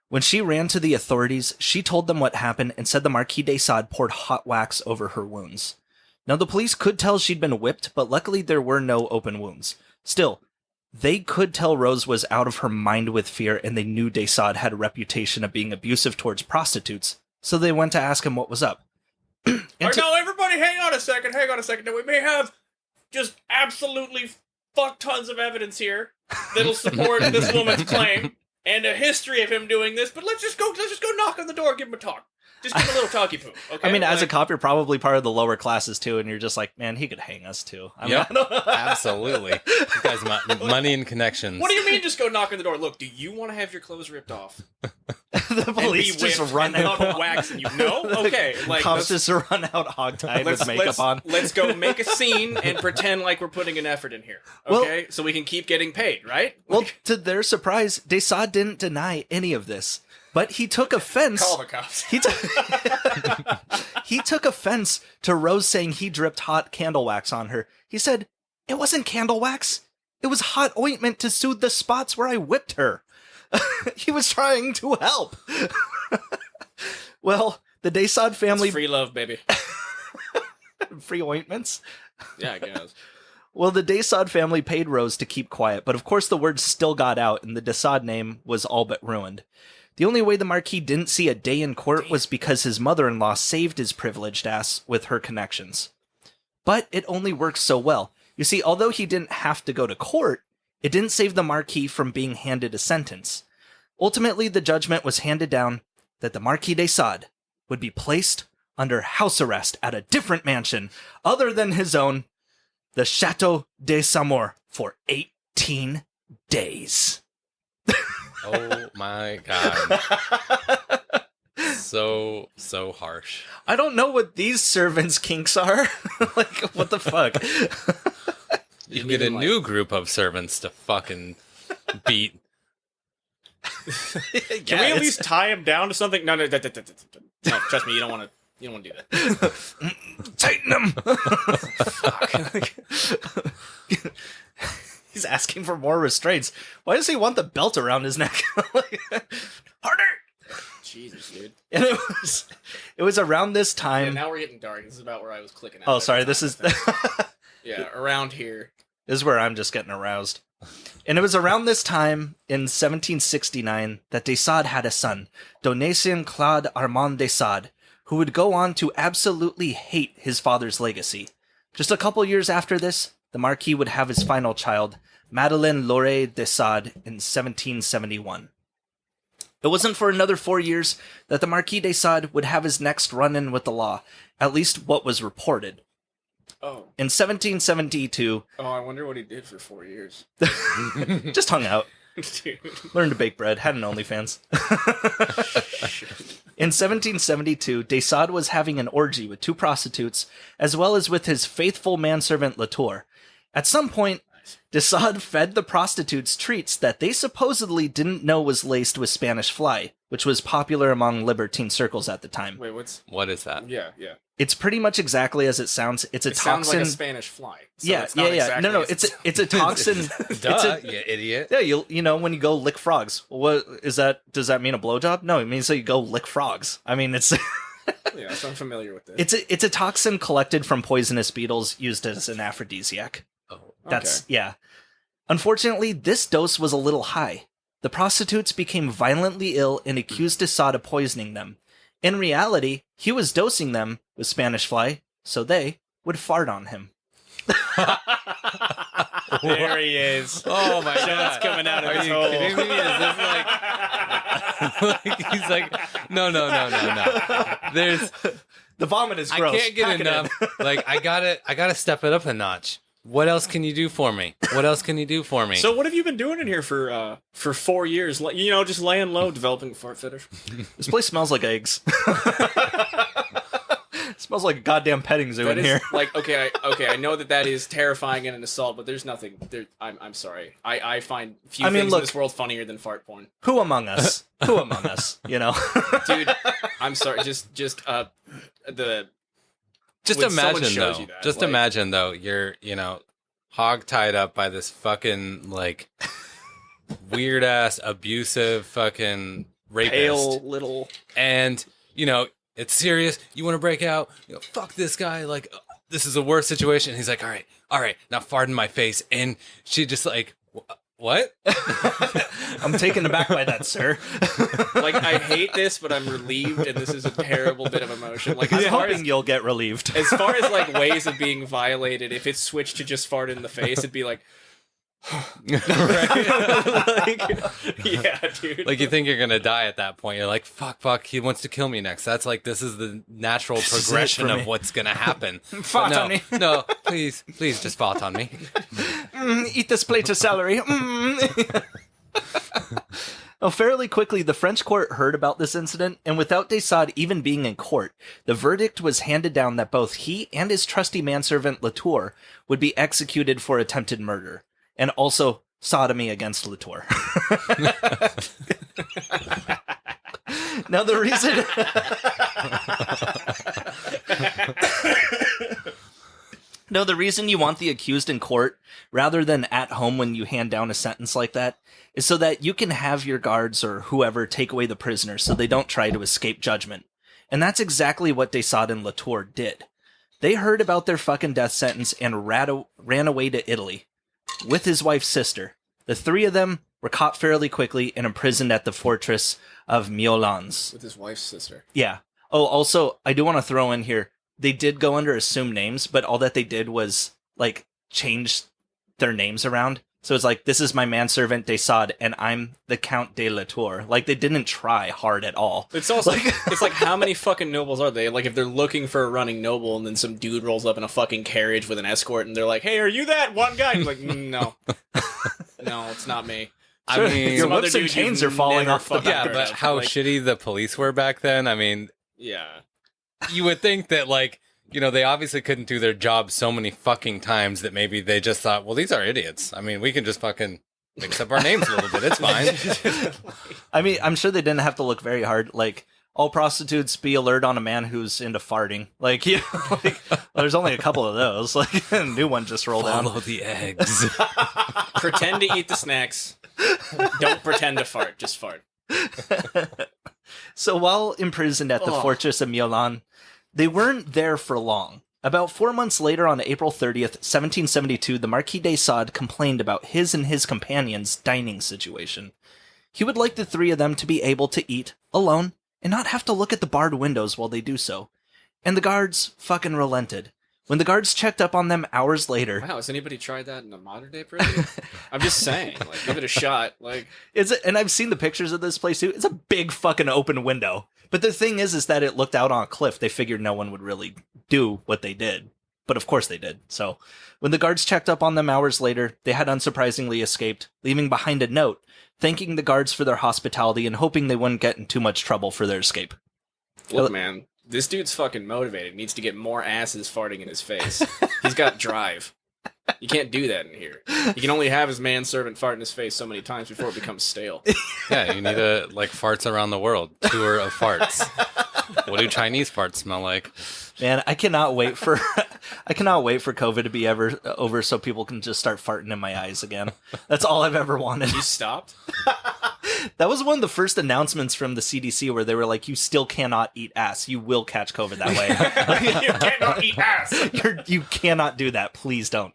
Speaker 1: When she ran to the authorities, she told them what happened and said the Marquis de Sade poured hot wax over her wounds. Now, the police could tell she'd been whipped, but luckily there were no open wounds. Still, they could tell Rose was out of her mind with fear, and they knew de Sade had a reputation of being abusive towards prostitutes, so they went to ask him what was up.
Speaker 2: No, everybody, hang on a second. Now, we may have just absolutely fuck tons of evidence here that'll support this woman's claim and a history of him doing this, but let's just go knock on the door and give him a talk. Just give him a little talky poo, okay?
Speaker 1: I mean, as a cop, you're probably part of the lower classes, too, and you're just like, man, he could hang us, too.
Speaker 3: Yep, absolutely. You guys have money and connections.
Speaker 2: What do you mean just go knock on the door? Look, do you want to have your clothes ripped off?
Speaker 1: The police just run out.
Speaker 2: Wax and you know? Okay.
Speaker 1: Cops just run out hogtied with makeup on.
Speaker 2: Let's go make a scene and pretend like we're putting an effort in here, okay?
Speaker 1: Well,
Speaker 2: so we can keep getting paid, right?
Speaker 1: Well, to their surprise, de Sade didn't deny any of this. But he took offense.
Speaker 2: Call the cops.
Speaker 1: He took offense to Rose saying he dripped hot candle wax on her. He said, "It wasn't candle wax. It was hot ointment to soothe the spots where I whipped her." He was trying to help. Well, the de Sade family...
Speaker 2: It's free love, baby.
Speaker 1: Free ointments?
Speaker 2: Yeah, I guess.
Speaker 1: Well, the de Sade family paid Rose to keep quiet, but of course the word still got out, and the de Sade name was all but ruined. The only way the Marquis didn't see a day in court was because his mother-in-law saved his privileged ass with her connections. But it only worked so well. You see, although he didn't have to go to court, it didn't save the Marquis from being handed a sentence. Ultimately, the judgment was handed down that the Marquis de Sade would be placed under house arrest at a different mansion other than his own, the Chateau de Saumur, for 18 days.
Speaker 3: Oh my god. So harsh.
Speaker 1: I don't know what these servants' kinks are. Like, what the fuck?
Speaker 3: You get a new group of servants to fucking beat.
Speaker 2: Can we at least tie him down to something? No, trust me, you don't want to do that.
Speaker 1: Tighten him. Fuck. He's asking for more restraints. Why does he want the belt around his neck? Harder.
Speaker 2: Jesus, dude.
Speaker 1: And it was around this time.
Speaker 2: Yeah, now we're getting dark. This is about where I was clicking at.
Speaker 1: Oh, sorry. This is
Speaker 2: yeah, around here.
Speaker 1: This is where I'm just getting aroused. And it was around this time, in 1769, that de Sade had a son, Donatien Claude Armand de Sade, who would go on to absolutely hate his father's legacy. Just a couple years after this, the Marquis would have his final child, Madeleine Laure de Sade, in 1771. It wasn't for another 4 years that the Marquis de Sade would have his next run-in with the law, at least what was reported.
Speaker 2: Oh.
Speaker 1: In 1772...
Speaker 2: Oh, I wonder what he did for 4 years.
Speaker 1: Just hung out.
Speaker 2: Dude.
Speaker 1: Learned to bake bread. Had an OnlyFans. In 1772, de Sade was having an orgy with 2 prostitutes, as well as with his faithful manservant Latour. At some point, De Sade fed the prostitutes treats that they supposedly didn't know was laced with Spanish fly, which was popular among libertine circles at the time.
Speaker 2: Wait,
Speaker 3: What is that?
Speaker 2: Yeah.
Speaker 1: It's pretty much exactly as it sounds. It's a
Speaker 2: It
Speaker 1: toxin.
Speaker 2: sounds like a Spanish fly. So
Speaker 1: Yeah.
Speaker 2: it's not exactly
Speaker 1: No,
Speaker 2: as
Speaker 1: it's a toxin.
Speaker 3: Duh, you idiot.
Speaker 1: Yeah, you know when you go lick frogs. What is that? Does that mean a blowjob? No, it means that you go lick frogs. I mean, it's
Speaker 2: Yeah, so I'm familiar with this.
Speaker 1: it's a toxin collected from poisonous beetles used as an aphrodisiac.
Speaker 3: Oh.
Speaker 1: That's yeah. Unfortunately, this dose was a little high. The prostitutes became violently ill and accused de Sade of poisoning them. In reality, he was dosing them with Spanish fly, so they would fart on him.
Speaker 2: There he is.
Speaker 3: Oh my god.
Speaker 2: That's coming out of
Speaker 3: Are
Speaker 2: his
Speaker 3: you
Speaker 2: hole.
Speaker 3: kidding me? Is this like he's like, no. There's
Speaker 1: The vomit is gross.
Speaker 3: I can't get
Speaker 1: Pack it
Speaker 3: enough.
Speaker 1: in.
Speaker 3: Like I gotta step it up a notch. What else can you do for me?
Speaker 2: So what have you been doing in here for 4 years? You know, just laying low, developing a fart fetish.
Speaker 1: This place smells like eggs. It smells like a goddamn petting zoo
Speaker 2: That
Speaker 1: in
Speaker 2: is
Speaker 1: here.
Speaker 2: like okay. I know that is terrifying and an assault, but there's nothing. I'm sorry. I find few things
Speaker 1: look,
Speaker 2: in this world funnier than fart porn.
Speaker 1: Who among us? Who among us? You know,
Speaker 2: Dude, I'm sorry. Just the
Speaker 3: Just
Speaker 2: when someone
Speaker 3: imagine
Speaker 2: shows
Speaker 3: though.
Speaker 2: you that,
Speaker 3: Just
Speaker 2: like-
Speaker 3: imagine though. You're hog tied up by this fucking like weird ass abusive fucking rapist,
Speaker 2: pale little.
Speaker 3: and it's serious. You want to break out? Fuck this guy. Like this is the worst situation. He's like, all right, now fart in my face, and she just like, what?
Speaker 1: I'm taken aback by that, sir.
Speaker 2: Like I hate this, but I'm relieved, and this is a terrible bit of emotion. Like
Speaker 1: I'm
Speaker 2: as far
Speaker 1: hoping
Speaker 2: as,
Speaker 1: you'll get relieved.
Speaker 2: as far as like ways of being violated, if it's switched to just fart in the face, it'd be like, like, yeah, dude.
Speaker 3: Like you think you're gonna die at that point. You're like, fuck, he wants to kill me next. That's like this is the natural
Speaker 1: This is it
Speaker 3: progression
Speaker 1: for
Speaker 3: of
Speaker 1: me.
Speaker 3: what's gonna happen.
Speaker 1: Fart
Speaker 3: But
Speaker 1: on me.
Speaker 3: no, please just fart on me.
Speaker 1: Eat this plate of celery. Oh, fairly quickly, the French court heard about this incident, and without de Sade even being in court, the verdict was handed down that both he and his trusty manservant Latour would be executed for attempted murder, and also sodomy against Latour. Now, the reason... No, the reason you want the accused in court rather than at home when you hand down a sentence like that is so that you can have your guards or whoever take away the prisoner so they don't try to escape judgment. And that's exactly what de Sade and Latour did. They heard about their fucking death sentence and ran away to Italy with his wife's sister. The three of them were caught fairly quickly and imprisoned at the fortress of Miolans.
Speaker 2: With his wife's sister.
Speaker 1: Yeah. Oh, also, I do want to throw in here, they did go under assumed names, but all that they did was, like, change their names around. So it's like, this is my manservant de Sade, and I'm the Count de Latour. Like, they didn't try hard at all.
Speaker 2: It's also it's like how many fucking nobles are they? Like if they're looking for a running noble and then some dude rolls up in a fucking carriage with an escort and they're like, "Hey, are you that one guy?" And you're like, no, no, it's not me.
Speaker 3: I
Speaker 1: Sure,
Speaker 3: mean,
Speaker 1: your
Speaker 2: some other
Speaker 1: whips and
Speaker 2: dude
Speaker 1: chains
Speaker 2: you've
Speaker 1: are falling
Speaker 2: never
Speaker 1: off the
Speaker 2: fucking
Speaker 3: yeah,
Speaker 2: heard
Speaker 3: but
Speaker 2: of.
Speaker 3: how
Speaker 2: Like,
Speaker 3: shitty the police were back then. I mean,
Speaker 2: yeah.
Speaker 3: you would think that like they obviously couldn't do their job so many fucking times that maybe they just thought, well, these are idiots. I mean, we can just fucking mix up our names a little bit. It's fine.
Speaker 1: I mean, I'm sure they didn't have to look very hard. Like, all prostitutes be alert on a man who's into farting. Like, you know, like, well, there's only a couple of those. Like, a new one just rolled out.
Speaker 3: Follow the eggs.
Speaker 2: Pretend to eat the snacks. Don't pretend to fart. Just fart.
Speaker 1: So while imprisoned at the fortress of Milan, they weren't there for long. About 4 months later, on April 30th, 1772, the Marquis de Sade complained about his and his companions' dining situation. He would like the three of them to be able to eat alone and not have to look at the barred windows while they do so. And the guards fucking relented. When the guards checked up on them hours later...
Speaker 2: Wow, has anybody tried that in a modern day prison? I'm just saying, like, give it a shot. Like,
Speaker 1: And I've seen the pictures of this place too. It's a big fucking open window. But the thing is that it looked out on a cliff. They figured no one would really do what they did. But of course they did. So when the guards checked up on them hours later, they had unsurprisingly escaped, leaving behind a note, thanking the guards for their hospitality and hoping they wouldn't get in too much trouble for their escape.
Speaker 2: look, man, this dude's fucking motivated. Needs to get more asses farting in his face. He's got drive. You can't do that in here. You can only have his manservant fart in his face so many times before it becomes stale.
Speaker 3: Yeah, you need a like farts around the world tour of farts. What do Chinese farts smell like?
Speaker 1: Man, I cannot wait for COVID to be over so people can just start farting in my eyes again. That's all I've ever wanted.
Speaker 2: You stopped?
Speaker 1: That was one of the first announcements from the CDC where they were like, you still cannot eat ass. You will catch COVID that way.
Speaker 2: You cannot eat ass.
Speaker 1: You cannot do that. Please don't.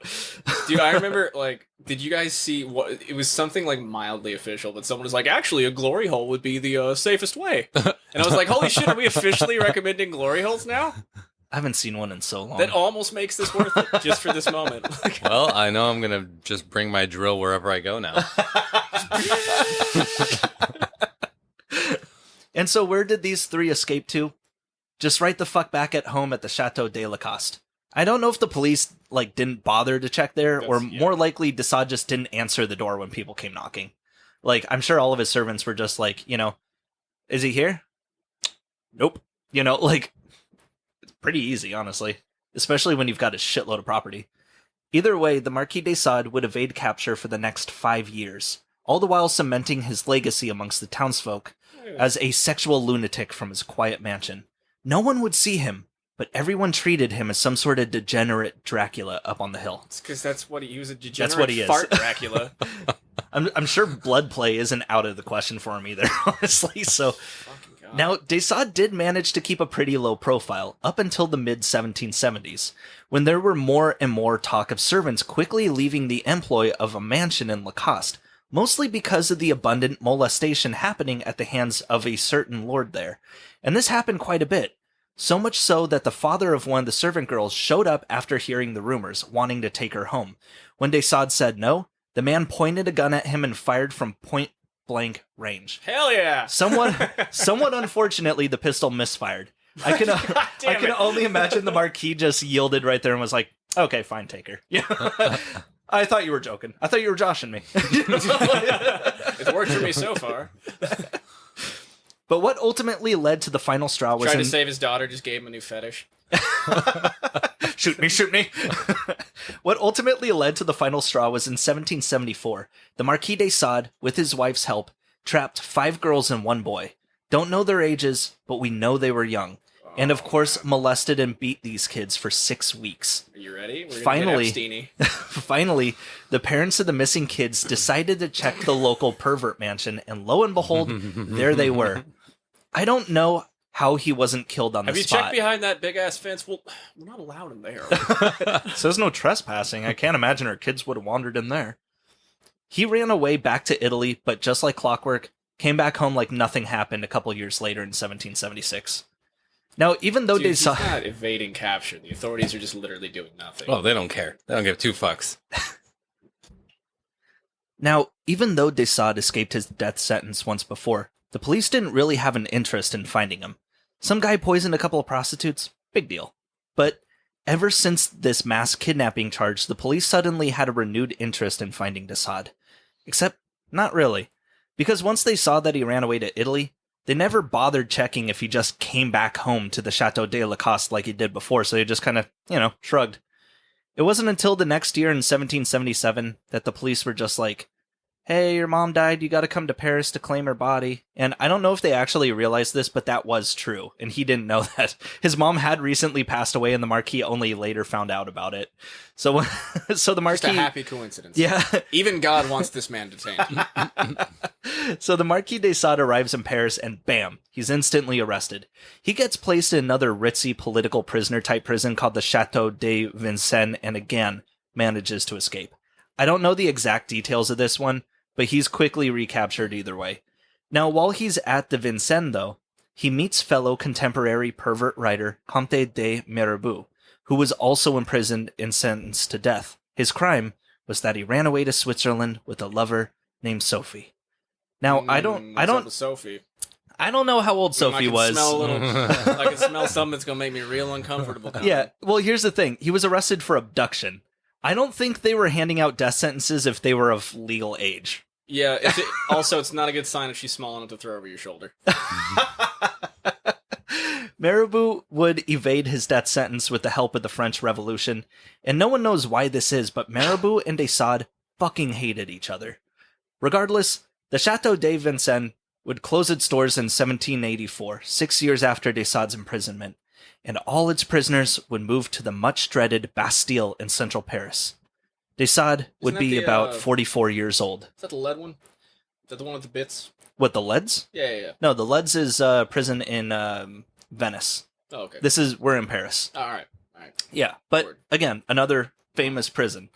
Speaker 2: Dude, I remember, like, did you guys see what it was? Something like mildly official, but someone was like, actually, a glory hole would be the safest way. And I was like, holy shit, are we officially recommending glory holes now?
Speaker 1: I haven't seen one in so long.
Speaker 2: That almost makes this worth it, just for this moment.
Speaker 3: Well, I know I'm gonna just bring my drill wherever I go now.
Speaker 1: And so where did these three escape to? Just right the fuck back at home at the Chateau de Lacoste. I don't know if the police didn't bother to check there, or more likely de Sade just didn't answer the door when people came knocking. I'm sure all of his servants were just is he here? Nope. It's pretty easy, honestly, especially when you've got a shitload of property. Either way, the Marquis de Sade would evade capture for the next 5 years, all the while cementing his legacy amongst the townsfolk as a sexual lunatic from his quiet mansion. No one would see him, but everyone treated him as some sort of degenerate Dracula up on the hill.
Speaker 2: It's because he was a degenerate
Speaker 1: That's what he is.
Speaker 2: fart Dracula.
Speaker 1: I'm sure blood play isn't out of the question for him either, honestly, so... Now, de Sade did manage to keep a pretty low profile up until the mid-1770s, when there were more and more talk of servants quickly leaving the employ of a mansion in Lacoste, mostly because of the abundant molestation happening at the hands of a certain lord there. And this happened quite a bit, so much so that the father of one of the servant girls showed up after hearing the rumors, wanting to take her home. When de Sade said no, the man pointed a gun at him and fired from point-blank range.
Speaker 2: Hell yeah!
Speaker 1: Somewhat unfortunately, the pistol misfired. I can only imagine the Marquis just yielded right there and was like, okay, fine, take her. Yeah. I thought you were joking. I thought you were joshing me.
Speaker 2: It's worked for me so far.
Speaker 1: But what ultimately led to the final straw was...
Speaker 2: Tried to save his daughter, just gave him a new fetish.
Speaker 1: Shoot me. What ultimately led to the final straw was in 1774. The Marquis de Sade, with his wife's help, trapped 5 girls and 1 boy. Don't know their ages, but we know they were young. And of course, molested and beat these kids for 6 weeks.
Speaker 2: Are you ready? We're
Speaker 1: Finally, the parents of the missing kids decided to check the local pervert mansion, and lo and behold, there they were. I don't know how he wasn't killed on the spot.
Speaker 2: Have you checked behind that big-ass fence? Well, we're not allowed in there.
Speaker 1: Says no trespassing. I can't imagine our kids would have wandered in there. He ran away back to Italy, but just like clockwork, came back home like nothing happened a couple years later in 1776. Now, even though
Speaker 2: he's not evading capture. The authorities are just literally doing nothing.
Speaker 3: Oh, they don't care. They don't give 2 fucks.
Speaker 1: Now, even though de Sade escaped his death sentence once before, the police didn't really have an interest in finding him. Some guy poisoned a couple of prostitutes, big deal. But ever since this mass kidnapping charge, the police suddenly had a renewed interest in finding de Sade. Except, not really. Because once they saw that he ran away to Italy, they never bothered checking if he just came back home to the Chateau de Lacoste like he did before, so they just kind of, shrugged. It wasn't until the next year in 1777 that the police were just like, hey, your mom died, you gotta come to Paris to claim her body. And I don't know if they actually realized this, but that was true, and he didn't know that. His mom had recently passed away, and the Marquis only later found out about it. So the Marquis...
Speaker 2: Just a happy coincidence.
Speaker 1: Yeah.
Speaker 2: Even God wants this man detained.
Speaker 1: So the Marquis de Sade arrives in Paris, and bam, he's instantly arrested. He gets placed in another ritzy political prisoner-type prison called the Chateau de Vincennes, and again, manages to escape. I don't know the exact details of this one, but he's quickly recaptured either way. Now, while he's at the Vincennes, though, he meets fellow contemporary pervert writer Comte de Mirabeau, who was also imprisoned and sentenced to death. His crime was that he ran away to Switzerland with a lover named Sophie. Now, I don't
Speaker 2: Sophie.
Speaker 1: I don't know how old Sophie was.
Speaker 2: I can smell something that's gonna make me real uncomfortable.
Speaker 1: Yeah, well, here's the thing. He was arrested for abduction. I don't think they were handing out death sentences if they were of legal age.
Speaker 2: Yeah, also, it's not a good sign if she's small enough to throw over your shoulder.
Speaker 1: Mirabeau would evade his death sentence with the help of the French Revolution, and no one knows why this is, but Mirabeau and de Sade fucking hated each other. Regardless, the Chateau de Vincennes would close its doors in 1784, 6 years after de Sade's imprisonment, and all its prisoners would move to the much-dreaded Bastille in central Paris. De Sade would
Speaker 2: Isn't that
Speaker 1: be
Speaker 2: the,
Speaker 1: about 44 years old.
Speaker 2: Is that the lead one? Is that the one with the bits?
Speaker 1: What, the Leads?
Speaker 2: Yeah.
Speaker 1: No, the Leads is prison in Venice.
Speaker 2: Oh, okay.
Speaker 1: We're in Paris.
Speaker 2: All right.
Speaker 1: Yeah, but
Speaker 2: Word.
Speaker 1: again, another famous prison.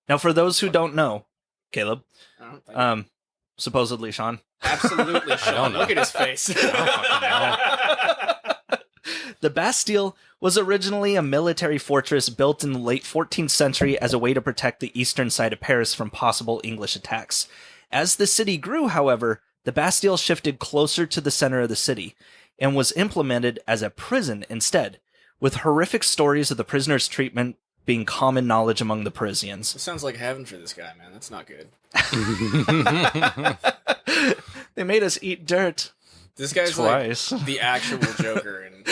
Speaker 1: Now, for those who don't know, Caleb, supposedly Sean.
Speaker 2: Absolutely, Sean.
Speaker 3: know.
Speaker 2: Look at his face.
Speaker 1: The Bastille was originally a military fortress built in the late 14th century as a way to protect the eastern side of Paris from possible English attacks. As the city grew, however, the Bastille shifted closer to the center of the city and was implemented as a prison instead, with horrific stories of the prisoners' treatment being common knowledge among the Parisians.
Speaker 2: This sounds like heaven for this guy, man. That's not good.
Speaker 1: They made us eat dirt.
Speaker 2: This guy's
Speaker 1: Twice.
Speaker 2: like the actual Joker and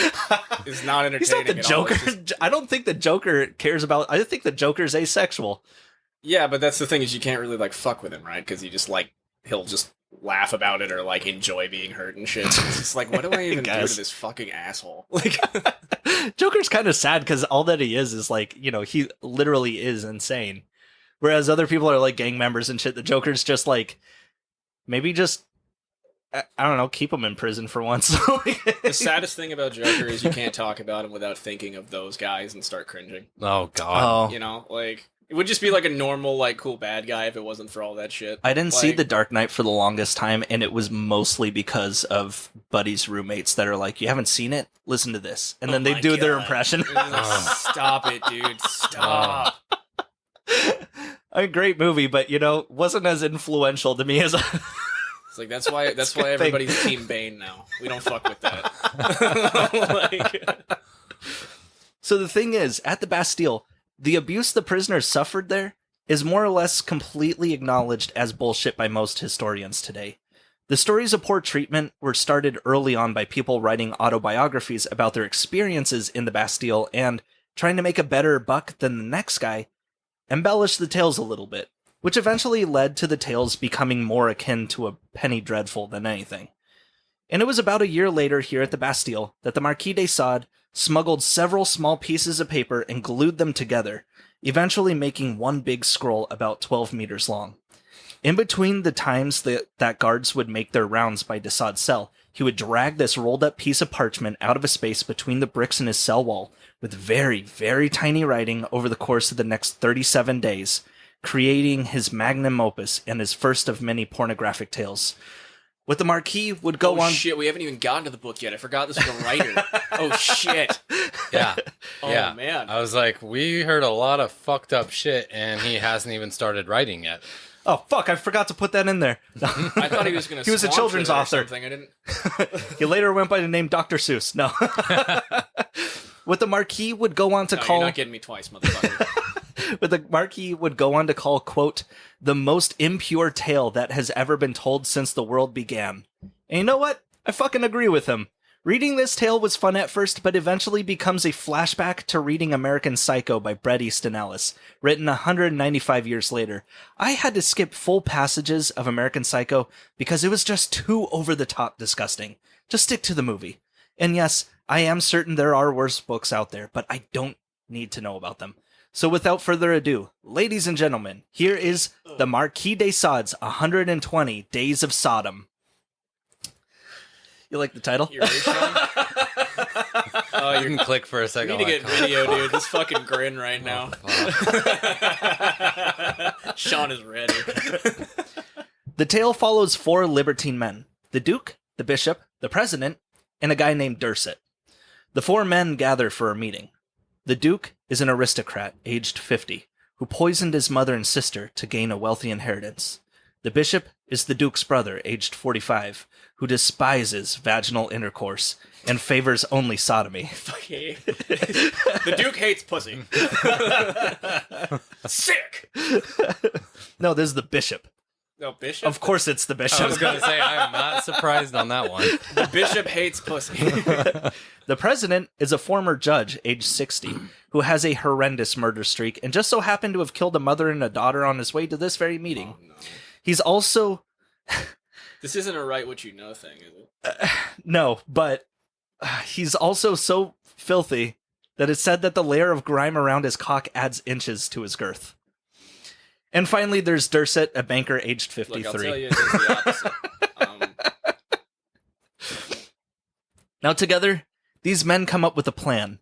Speaker 2: is not entertaining
Speaker 1: He's not the
Speaker 2: at all.
Speaker 1: Joker.
Speaker 2: It's just-
Speaker 1: I don't think the Joker cares about... I think the Joker's asexual.
Speaker 2: Yeah, but that's the thing is you can't really like fuck with him, right? Because he just like he'll just laugh about it or like enjoy being hurt and shit. It's just like, what do I even do
Speaker 1: guess.
Speaker 2: to this fucking asshole? Like,
Speaker 1: Joker's kind of sad because all that he is like, he literally is insane. Whereas other people are like gang members and shit. The Joker's just like, maybe just, I don't know, keep him in prison for once.
Speaker 2: the saddest thing about Joker is you can't talk about him without thinking of those guys and start cringing.
Speaker 3: Oh God.
Speaker 2: You know, like it would just be like a normal, like cool bad guy if it wasn't for all that shit.
Speaker 1: I didn't see
Speaker 2: Like-
Speaker 1: The Dark Knight for the longest time, and it was mostly because of Buddy's roommates that are like, you haven't seen it? Listen to this. And then
Speaker 2: Oh
Speaker 1: they
Speaker 2: my
Speaker 1: do their
Speaker 2: God.
Speaker 1: impression.
Speaker 2: And it's like, stop it, dude. Stop.
Speaker 1: A great movie, but, wasn't as influential to me as...
Speaker 2: It's like that's why
Speaker 1: a good thing.
Speaker 2: everybody's Team Bane now. We don't fuck with that. Like,
Speaker 1: So the thing is, at the Bastille, the abuse the prisoners suffered there is more or less completely acknowledged as bullshit by most historians today. The stories of poor treatment were started early on by people writing autobiographies about their experiences in the Bastille and, trying to make a better buck than the next guy, embellish the tales a little bit, which eventually led to the tales becoming more akin to a penny dreadful than anything. And it was about a year later here at the Bastille that the Marquis de Sade smuggled several small pieces of paper and glued them together, eventually making one big scroll about 12 meters long. In between the times that guards would make their rounds by de Sade's cell, he would drag this rolled-up piece of parchment out of a space between the bricks in his cell wall with very, very tiny writing over the course of the next 37 days, creating his magnum opus and his first of many pornographic tales. What the Marquis would go on...
Speaker 2: shit, we haven't even gotten to the book yet. I forgot this was a writer. Oh, shit.
Speaker 3: Yeah.
Speaker 2: Oh,
Speaker 3: Yeah.
Speaker 2: man.
Speaker 3: I was like, we heard a lot of fucked up shit, and he hasn't even started writing yet.
Speaker 1: Oh, fuck, I forgot to put that in there.
Speaker 2: I thought he was going to
Speaker 1: He was a children's author.
Speaker 2: I didn't...
Speaker 1: He later went by the name Dr. Seuss. No. What the Marquis would go on to
Speaker 2: No,
Speaker 1: call...
Speaker 2: you're not getting me twice, motherfucker.
Speaker 1: What the Marquis would go on to call, quote, the most impure tale that has ever been told since the world began. And you know what? I fucking agree with him. Reading this tale was fun at first, but eventually becomes a flashback to reading American Psycho by Bret Easton Ellis, written 195 years later. I had to skip full passages of American Psycho because it was just too over-the-top disgusting. Just stick to the movie. And yes, I am certain there are worse books out there, but I don't need to know about them. So without further ado, ladies and gentlemen, here is the Marquis de Sade's 120 Days of Sodom. You like the title?
Speaker 2: You ready, Sean? Oh,
Speaker 3: You can click for a
Speaker 2: You
Speaker 3: second.
Speaker 2: need to get
Speaker 3: like,
Speaker 2: video, dude. This fucking grin right now.
Speaker 3: fuck.
Speaker 2: Sean is ready.
Speaker 1: The tale follows 4 libertine men, the Duke, the Bishop, the President, and a guy named Dorset. The 4 men gather for a meeting. The Duke is an aristocrat, aged 50, who poisoned his mother and sister to gain a wealthy inheritance. The Bishop is the Duke's brother, aged 45, who despises vaginal intercourse and favors only sodomy.
Speaker 2: Okay. The Duke hates pussy. Sick.
Speaker 1: No, this is the Bishop.
Speaker 2: No, Bishop?
Speaker 1: Of course it's the
Speaker 3: I
Speaker 1: Bishop.
Speaker 3: was going to say, I'm not surprised on that one.
Speaker 2: The Bishop hates pussy.
Speaker 1: The president is a former judge, age 60, who has a horrendous murder streak and just so happened to have killed a mother and a daughter on his way to this very meeting.
Speaker 2: Oh, no.
Speaker 1: He's also...
Speaker 2: This isn't a write what you know thing, is it?
Speaker 1: No, but he's also so filthy that it's said that the layer of grime around his cock adds inches to his girth. And finally, there's Durset, a banker aged 53.
Speaker 2: Look, I'll tell you, it's the opposite.
Speaker 1: Now together, these men come up with a plan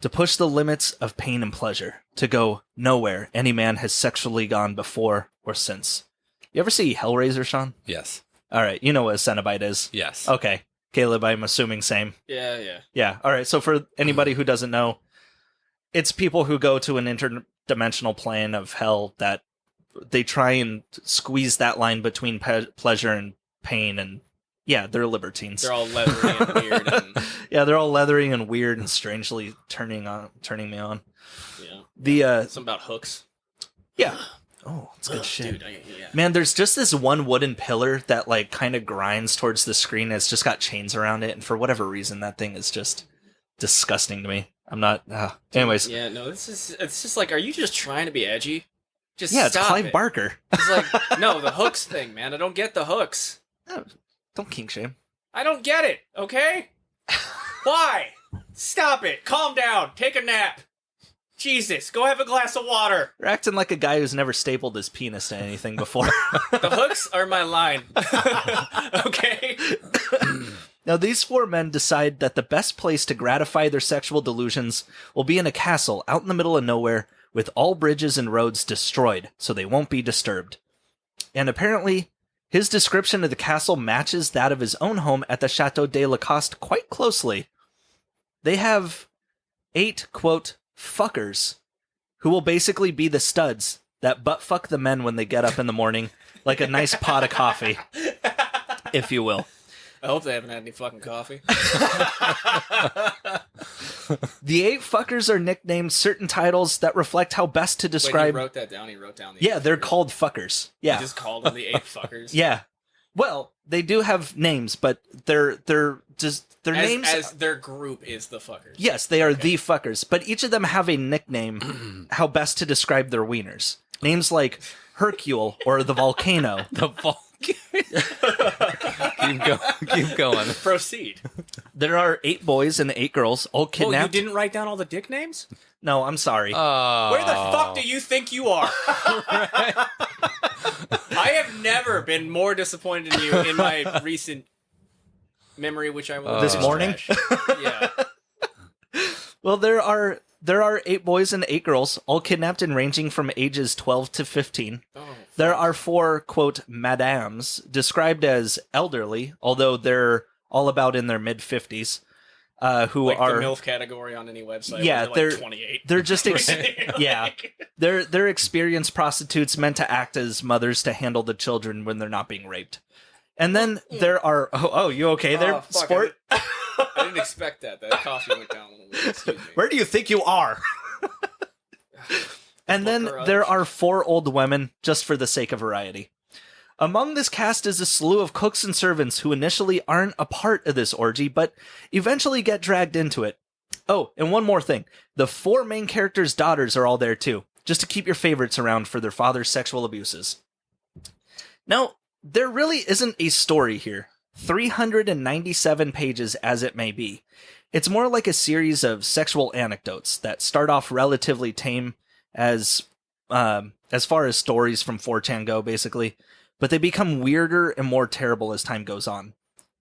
Speaker 1: to push the limits of pain and pleasure, to go nowhere any man has sexually gone before or since. You ever see Hellraiser, Sean?
Speaker 3: Yes.
Speaker 1: All right, you know what a Cenobite is.
Speaker 3: Yes.
Speaker 1: Okay. Caleb, I'm assuming same.
Speaker 2: Yeah.
Speaker 1: Yeah, all right, so for anybody who doesn't know, it's people who go to an interdimensional plane of hell that they try and squeeze that line between pleasure and pain, and yeah, they're libertines.
Speaker 2: They're all leathery and weird. And...
Speaker 1: Yeah, they're all leathery and weird and strangely turning me on.
Speaker 2: Yeah.
Speaker 1: The
Speaker 2: something about hooks.
Speaker 1: Yeah. Oh, it's good shit.
Speaker 2: Dude, yeah.
Speaker 1: Man, there's just this one wooden pillar that like kind of grinds towards the screen. It's just got chains around it, and for whatever reason, that thing is just disgusting to me. I'm not. Anyways.
Speaker 2: Yeah, no, it's just like, are you just trying to be edgy? Just
Speaker 1: yeah,
Speaker 2: stop
Speaker 1: it's Clive
Speaker 2: it.
Speaker 1: Barker.
Speaker 2: It's like, no, the hooks thing, man. I don't get the hooks.
Speaker 1: No, don't kink shame.
Speaker 2: I don't get it, okay? Why? Stop it. Calm down. Take a nap. Jesus, go have a glass of water.
Speaker 1: You're acting like a guy who's never stapled his penis to anything before.
Speaker 2: The hooks are my line. Okay?
Speaker 1: Now, these four men decide that the best place to gratify their sexual delusions will be in a castle out in the middle of nowhere with all bridges and roads destroyed so they won't be disturbed. And apparently, his description of the castle matches that of his own home at the Chateau de Lacoste quite closely. They have 8, quote, fuckers, who will basically be the studs that butt fuck the men when they get up in the morning, like a nice pot of coffee, if you will.
Speaker 2: I hope they haven't had any fucking coffee.
Speaker 1: The 8 fuckers are nicknamed certain titles that reflect how best to describe...
Speaker 2: When he wrote that down, he wrote down the...
Speaker 1: Yeah, they're called fuckers. Yeah.
Speaker 2: He just called them the 8 fuckers.
Speaker 1: Yeah. Well, they do have names, but they're just... Their names...
Speaker 2: As their group is the fuckers.
Speaker 1: Yes, they are the fuckers, but each of them have a nickname how best to describe their wieners. Names like Hercule or the Volcano.
Speaker 3: The volcano. Keep going.
Speaker 2: Proceed.
Speaker 1: There are 8 boys and 8 girls, all
Speaker 2: Oh, you
Speaker 1: kidnapped.
Speaker 2: didn't write down all the dick names?
Speaker 1: No, I'm sorry.
Speaker 2: Where the fuck do you think you are? I have never been more disappointed in you in my recent memory, which I will
Speaker 1: This morning?
Speaker 2: Yeah.
Speaker 1: Well, there are 8 boys and 8 girls, all kidnapped and ranging from ages 12 to 15.
Speaker 2: Oh,
Speaker 1: There are 4, quote, madames, described as elderly, although they're all about in their mid-50s, who
Speaker 2: like
Speaker 1: are...
Speaker 2: the MILF category on any website.
Speaker 1: Yeah,
Speaker 2: they're like 28.
Speaker 1: They're just... Yeah. They're experienced prostitutes meant to act as mothers to handle the children when they're not being raped. And then there are... Oh, you okay there,
Speaker 2: fuck,
Speaker 1: sport?
Speaker 2: I didn't expect that. That coffee went down a little bit. Excuse me.
Speaker 1: Where do you think you are? And then there are 4 old women, just for the sake of variety. Among this cast is a slew of cooks and servants who initially aren't a part of this orgy, but eventually get dragged into it. Oh, and one more thing. The 4 main characters' daughters are all there too, just to keep your favorites around for their father's sexual abuses. Now, there really isn't a story here. 397 pages as it may be. It's more like a series of sexual anecdotes that start off relatively tame as far as stories from 4chan go, basically, but they become weirder and more terrible as time goes on.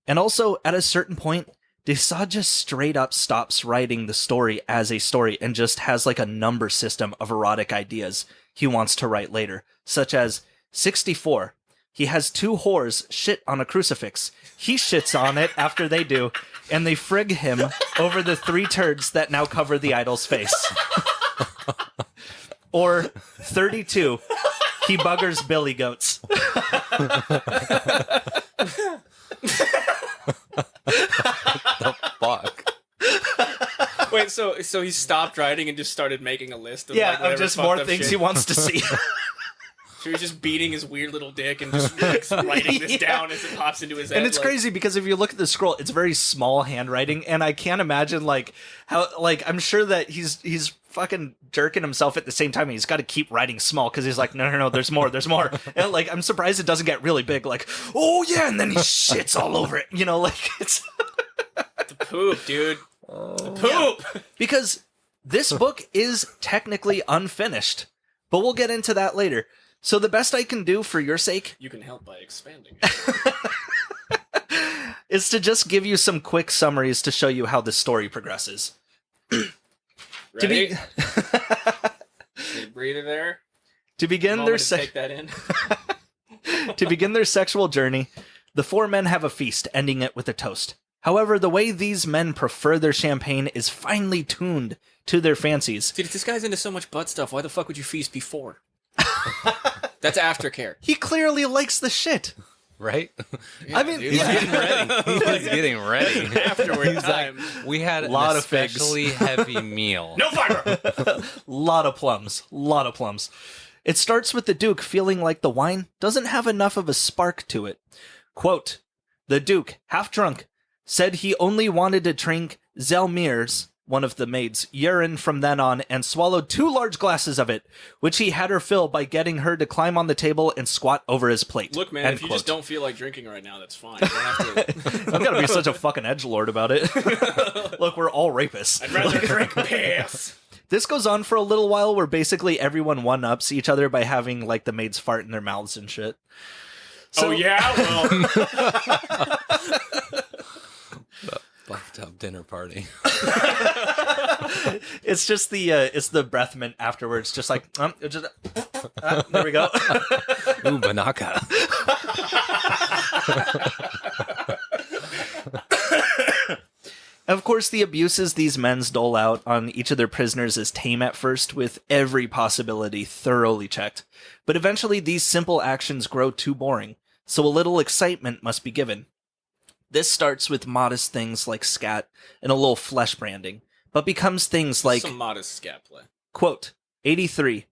Speaker 1: And also, at a certain point, de Sade just straight up stops writing the story as a story and just has like a number system of erotic ideas he wants to write later, such as 64. He has 2 whores shit on a crucifix. He shits on it after they do, and they frig him over the 3 turds that now cover the idol's face. Or 32. He buggers billy goats.
Speaker 3: The fuck?
Speaker 2: Wait, so he stopped writing and just started making a list of
Speaker 1: Yeah,
Speaker 2: like, whatever
Speaker 1: of just
Speaker 2: fucked
Speaker 1: more
Speaker 2: up
Speaker 1: things
Speaker 2: shit?
Speaker 1: he wants to see.
Speaker 2: So he's just beating his weird little dick and just like, writing this down as it pops into his head.
Speaker 1: And it's crazy because if you look at the scroll, it's very small handwriting, and I can't imagine like how like I'm sure that he's fucking jerking himself at the same time. And he's got to keep writing small because he's like, no, there's more. And like I'm surprised it doesn't get really big. Like, oh yeah, and then he shits all over it. You know, like it's
Speaker 2: the poop, dude. The poop.
Speaker 1: Yeah. Because this book is technically unfinished, but we'll get into that later. So the best I can do for your sake,
Speaker 2: you can help by expanding,
Speaker 1: is to just give you some quick summaries to show you how the story progresses.
Speaker 2: Ready? Need a breather there.
Speaker 1: To begin
Speaker 2: take that in.
Speaker 1: To begin their sexual journey, the four men have a feast, ending it with a toast. However, the way these men prefer their champagne is finely tuned to their fancies.
Speaker 2: Dude, if this guy's into so much butt stuff, why the fuck would you feast before? That's aftercare.
Speaker 1: He clearly likes the shit.
Speaker 3: Right?
Speaker 2: Yeah,
Speaker 1: I mean,
Speaker 2: dude.
Speaker 3: He's getting ready. He's getting ready.
Speaker 2: Afterward time.
Speaker 3: We had
Speaker 1: Lot
Speaker 3: an
Speaker 1: of figs.
Speaker 3: especially heavy meal.
Speaker 2: No fiber!
Speaker 1: Lot of plums. It starts with the Duke feeling like the wine doesn't have enough of a spark to it. Quote, the Duke, half drunk, said he only wanted to drink Zelmir's, one of the maids, urine from then on, and swallowed 2 large glasses of it, which he had her fill by getting her to climb on the table and squat over his plate.
Speaker 2: Look, man,
Speaker 1: End
Speaker 2: if you
Speaker 1: quote.
Speaker 2: just don't feel like drinking right now, that's fine. You don't have to...
Speaker 1: I've got to be such a fucking edgelord about it. Look, we're all rapists.
Speaker 2: I'd rather drink piss.
Speaker 1: This goes on for a little while where basically everyone one-ups each other by having, like, the maids fart in their mouths and shit.
Speaker 2: So, oh, yeah? Well...
Speaker 3: Bathtub dinner party.
Speaker 1: It's just the breath mint afterwards, just like there we go.
Speaker 3: Ooh, Banaka.
Speaker 1: Of course, the abuses these men dole out on each of their prisoners is tame at first, with every possibility thoroughly checked. But eventually, these simple actions grow too boring, so a little excitement must be given. This starts with modest things like scat and a little flesh branding, but becomes things like...
Speaker 2: Some modest scat play.
Speaker 1: Quote, 83.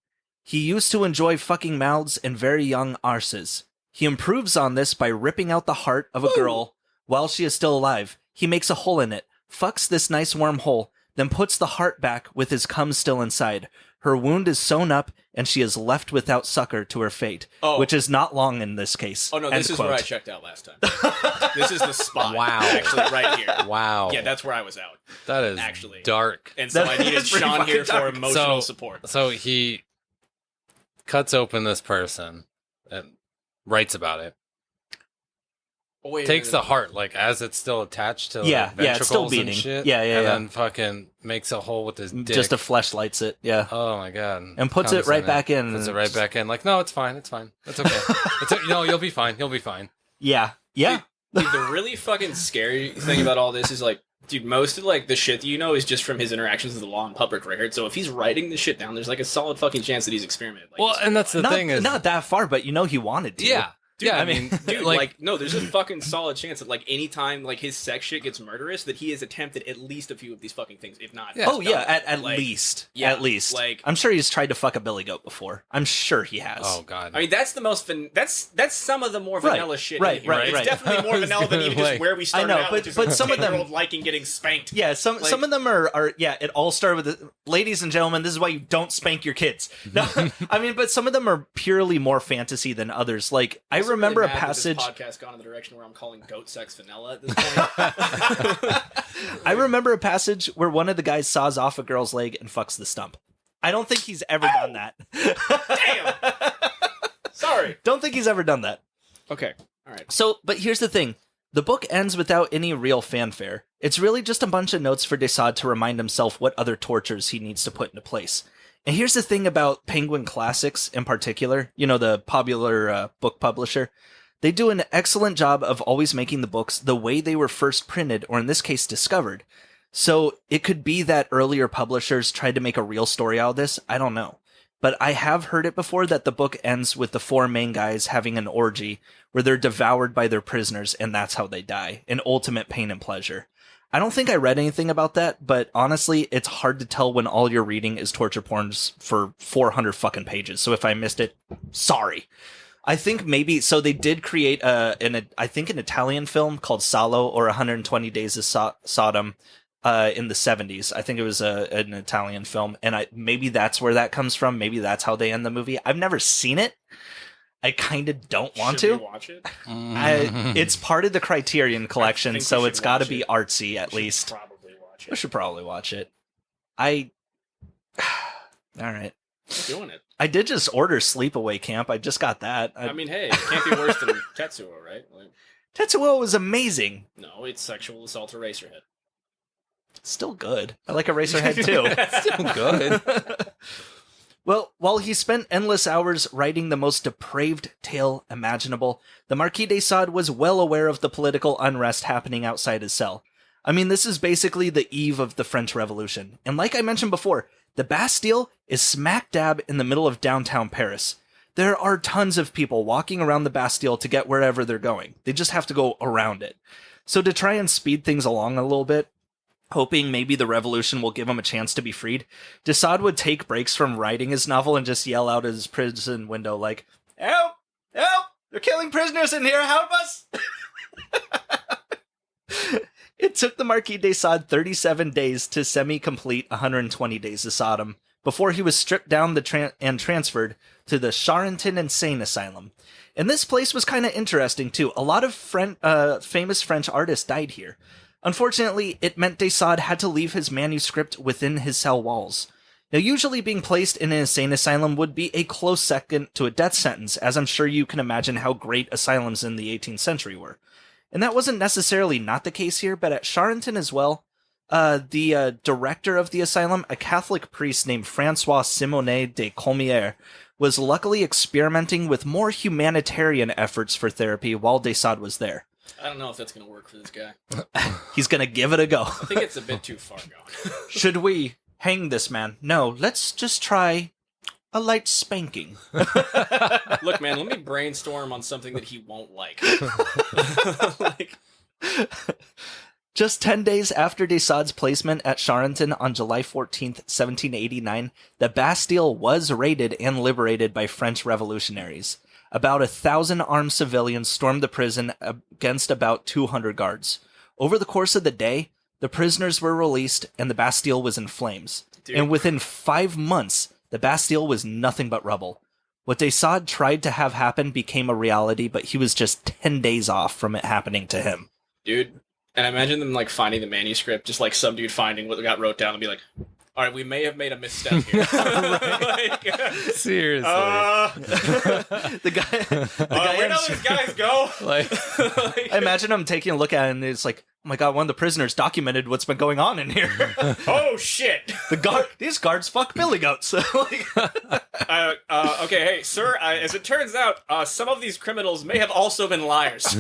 Speaker 1: He used to enjoy fucking mouths and very young arses. He improves on this by ripping out the heart of a girl while she is still alive. He makes a hole in it, fucks this nice warm hole, then puts the heart back with his cum still inside. Her wound is sewn up, and she is left without succor to her fate, which is not long in this case.
Speaker 2: Oh, no,
Speaker 1: End
Speaker 2: this is
Speaker 1: quote.
Speaker 2: where I checked out last time. This is the spot.
Speaker 3: Wow.
Speaker 2: Actually, right here.
Speaker 3: Wow.
Speaker 2: Yeah, that's where I was out.
Speaker 3: That is
Speaker 2: actually
Speaker 3: dark.
Speaker 2: And so I needed
Speaker 1: That's pretty
Speaker 2: Sean here
Speaker 1: fucking
Speaker 2: for
Speaker 1: dark.
Speaker 2: emotional support.
Speaker 3: So he cuts open this person and writes about it.
Speaker 2: Oh, wait,
Speaker 3: Takes the heart, like, as it's still attached to
Speaker 1: Yeah,
Speaker 3: the
Speaker 1: yeah, it's still
Speaker 3: ventricles and
Speaker 1: beating.
Speaker 3: shit.
Speaker 1: Yeah,
Speaker 3: and then fucking makes a hole with his dick.
Speaker 1: Just a fleshlights it, yeah.
Speaker 3: Oh my god!
Speaker 1: And puts it right back in.
Speaker 3: Puts it right back in. Like, no, it's fine. It's fine. It's okay. You'll be fine. You'll be fine.
Speaker 1: Yeah, yeah.
Speaker 2: Dude, the really fucking scary thing about all this is, like, dude, most of, like, the shit that you know is just from his interactions with the law and public record. So if he's writing this shit down, there's, like, a solid fucking chance that he's experimented. Like,
Speaker 3: Well, and that's the thing is,
Speaker 1: not that far, but you know he wanted to.
Speaker 3: yeah.
Speaker 2: Dude,
Speaker 3: yeah, I mean,
Speaker 2: dude, like, no, there's a fucking solid chance that, like, anytime, like, his sex shit gets murderous, that he has attempted at least a few of these fucking things, if not.
Speaker 3: Yeah.
Speaker 1: Oh yeah, at
Speaker 2: Like,
Speaker 1: least.
Speaker 2: yeah,
Speaker 1: At least.
Speaker 2: like-
Speaker 1: I'm sure he's tried to fuck a billy goat before. I'm sure he has.
Speaker 3: oh god.
Speaker 2: I mean, that's the most, that's some of the more
Speaker 1: Right,
Speaker 2: vanilla shit
Speaker 1: right,
Speaker 2: in here.
Speaker 1: right,
Speaker 2: It's
Speaker 1: right.
Speaker 2: definitely more vanilla than even just where we started
Speaker 1: know,
Speaker 2: out,
Speaker 1: but-
Speaker 2: which is
Speaker 1: but
Speaker 2: a
Speaker 1: some of them-
Speaker 2: 10-year-old liking getting spanked.
Speaker 1: Yeah, some of them are yeah, it all started with ladies and gentlemen, this is why you don't spank your kids. No, I mean, but some of them are purely more fantasy than others. Like, I
Speaker 2: Also
Speaker 1: remember
Speaker 2: really
Speaker 1: a
Speaker 2: mad that
Speaker 1: passage...
Speaker 2: This podcast gone in the direction where I'm calling goat sex vanilla at this point.
Speaker 1: I remember a passage where one of the guys saws off a girl's leg and fucks the stump. I don't think he's ever done that.
Speaker 2: Damn! Sorry.
Speaker 1: Don't think he's ever done that.
Speaker 2: Okay. All right.
Speaker 1: So, but here's the thing. The book ends without any real fanfare. It's really just a bunch of notes for de Sade to remind himself what other tortures he needs to put into place. And here's the thing about Penguin Classics in particular, you know, the popular book publisher. They do an excellent job of always making the books the way they were first printed, or in this case, discovered. So it could be that earlier publishers tried to make a real story out of this. I don't know. But I have heard it before that the book ends with the four main guys having an orgy where they're devoured by their prisoners, and that's how they die. An ultimate pain and pleasure. I don't think I read anything about that, but honestly, it's hard to tell when all you're reading is torture porns for 400 fucking pages. So if I missed it, sorry. I think maybe, so they did create an Italian film called Salo, or 120 Days of Sodom, in the 70s. I think it was an Italian film, and maybe that's where that comes from. Maybe that's how they end the movie. I've never seen it. I kind of don't want
Speaker 2: Should
Speaker 1: to.
Speaker 2: we watch it?
Speaker 1: It's part of the Criterion collection,
Speaker 2: think
Speaker 1: so
Speaker 2: we
Speaker 1: it's
Speaker 2: should
Speaker 1: got to
Speaker 2: watch
Speaker 1: be
Speaker 2: it.
Speaker 1: artsy at
Speaker 2: We should
Speaker 1: least.
Speaker 2: probably watch
Speaker 1: We
Speaker 2: it.
Speaker 1: should probably watch it. All right.
Speaker 2: We're doing it.
Speaker 1: I did just order Sleepaway Camp. I just got that.
Speaker 2: I mean, hey, it can't be worse than Tetsuo, right? Like,
Speaker 1: Tetsuo was amazing.
Speaker 2: no, it's sexual assault Eraserhead.
Speaker 1: Still good. I like Eraserhead too.
Speaker 3: Still good.
Speaker 1: Well, while he spent endless hours writing the most depraved tale imaginable, the Marquis de Sade was well aware of the political unrest happening outside his cell. I mean, this is basically the eve of the French Revolution. And like I mentioned before, the Bastille is smack dab in the middle of downtown Paris. There are tons of people walking around the Bastille to get wherever they're going. They just have to go around it. So to try and speed things along a little bit, hoping maybe the revolution will give him a chance to be freed, de Sade would take breaks from writing his novel and just yell out at his prison window like, "Help! Help! They're killing prisoners in here! Help us!" It took the Marquis de Sade 37 days to semi-complete 120 Days of Sodom before he was stripped down and transferred to the Charenton Insane Asylum. And this place was kind of interesting too. A lot of famous French artists died here. Unfortunately, it meant de Sade had to leave his manuscript within his cell walls. Now, usually being placed in an insane asylum would be a close second to a death sentence, as I'm sure you can imagine how great asylums in the 18th century were. And that wasn't necessarily not the case here, but at Charenton as well, the director of the asylum, a Catholic priest named Francois Simonet de Colmière, was luckily experimenting with more humanitarian efforts for therapy while de Sade was there.
Speaker 2: I don't know if that's going to work for this guy.
Speaker 1: He's gonna give it a go.
Speaker 2: I think it's a bit too far going.
Speaker 1: Should we hang this man? No, let's just try a light spanking.
Speaker 2: Look, man, let me brainstorm on something that he won't like. Like,
Speaker 1: Just 10 days after de Sade's placement at Charenton on July 14th, 1789, the Bastille was raided and liberated by French revolutionaries. About 1,000 armed civilians stormed the prison against about 200 guards. Over the course of the day, the prisoners were released and the Bastille was in flames.
Speaker 2: Dude.
Speaker 1: And within 5 months, the Bastille was nothing but rubble. What de Sade tried to have happen became a reality, but he was just 10 days off from it happening to him.
Speaker 2: dude, and I imagine them like finding the manuscript, just like some dude finding what got wrote down and be like, all right, we may have made a misstep here. Like,
Speaker 3: Seriously.
Speaker 1: The guy
Speaker 2: where'd all these guys go?
Speaker 3: Like,
Speaker 1: I imagine him taking a look at it and it's like, oh my god, one of the prisoners documented what's been going on in here.
Speaker 2: Oh shit!
Speaker 1: These guards fuck billy goats. Like,
Speaker 2: Okay, hey, sir. As it turns out, some of these criminals may have also been liars.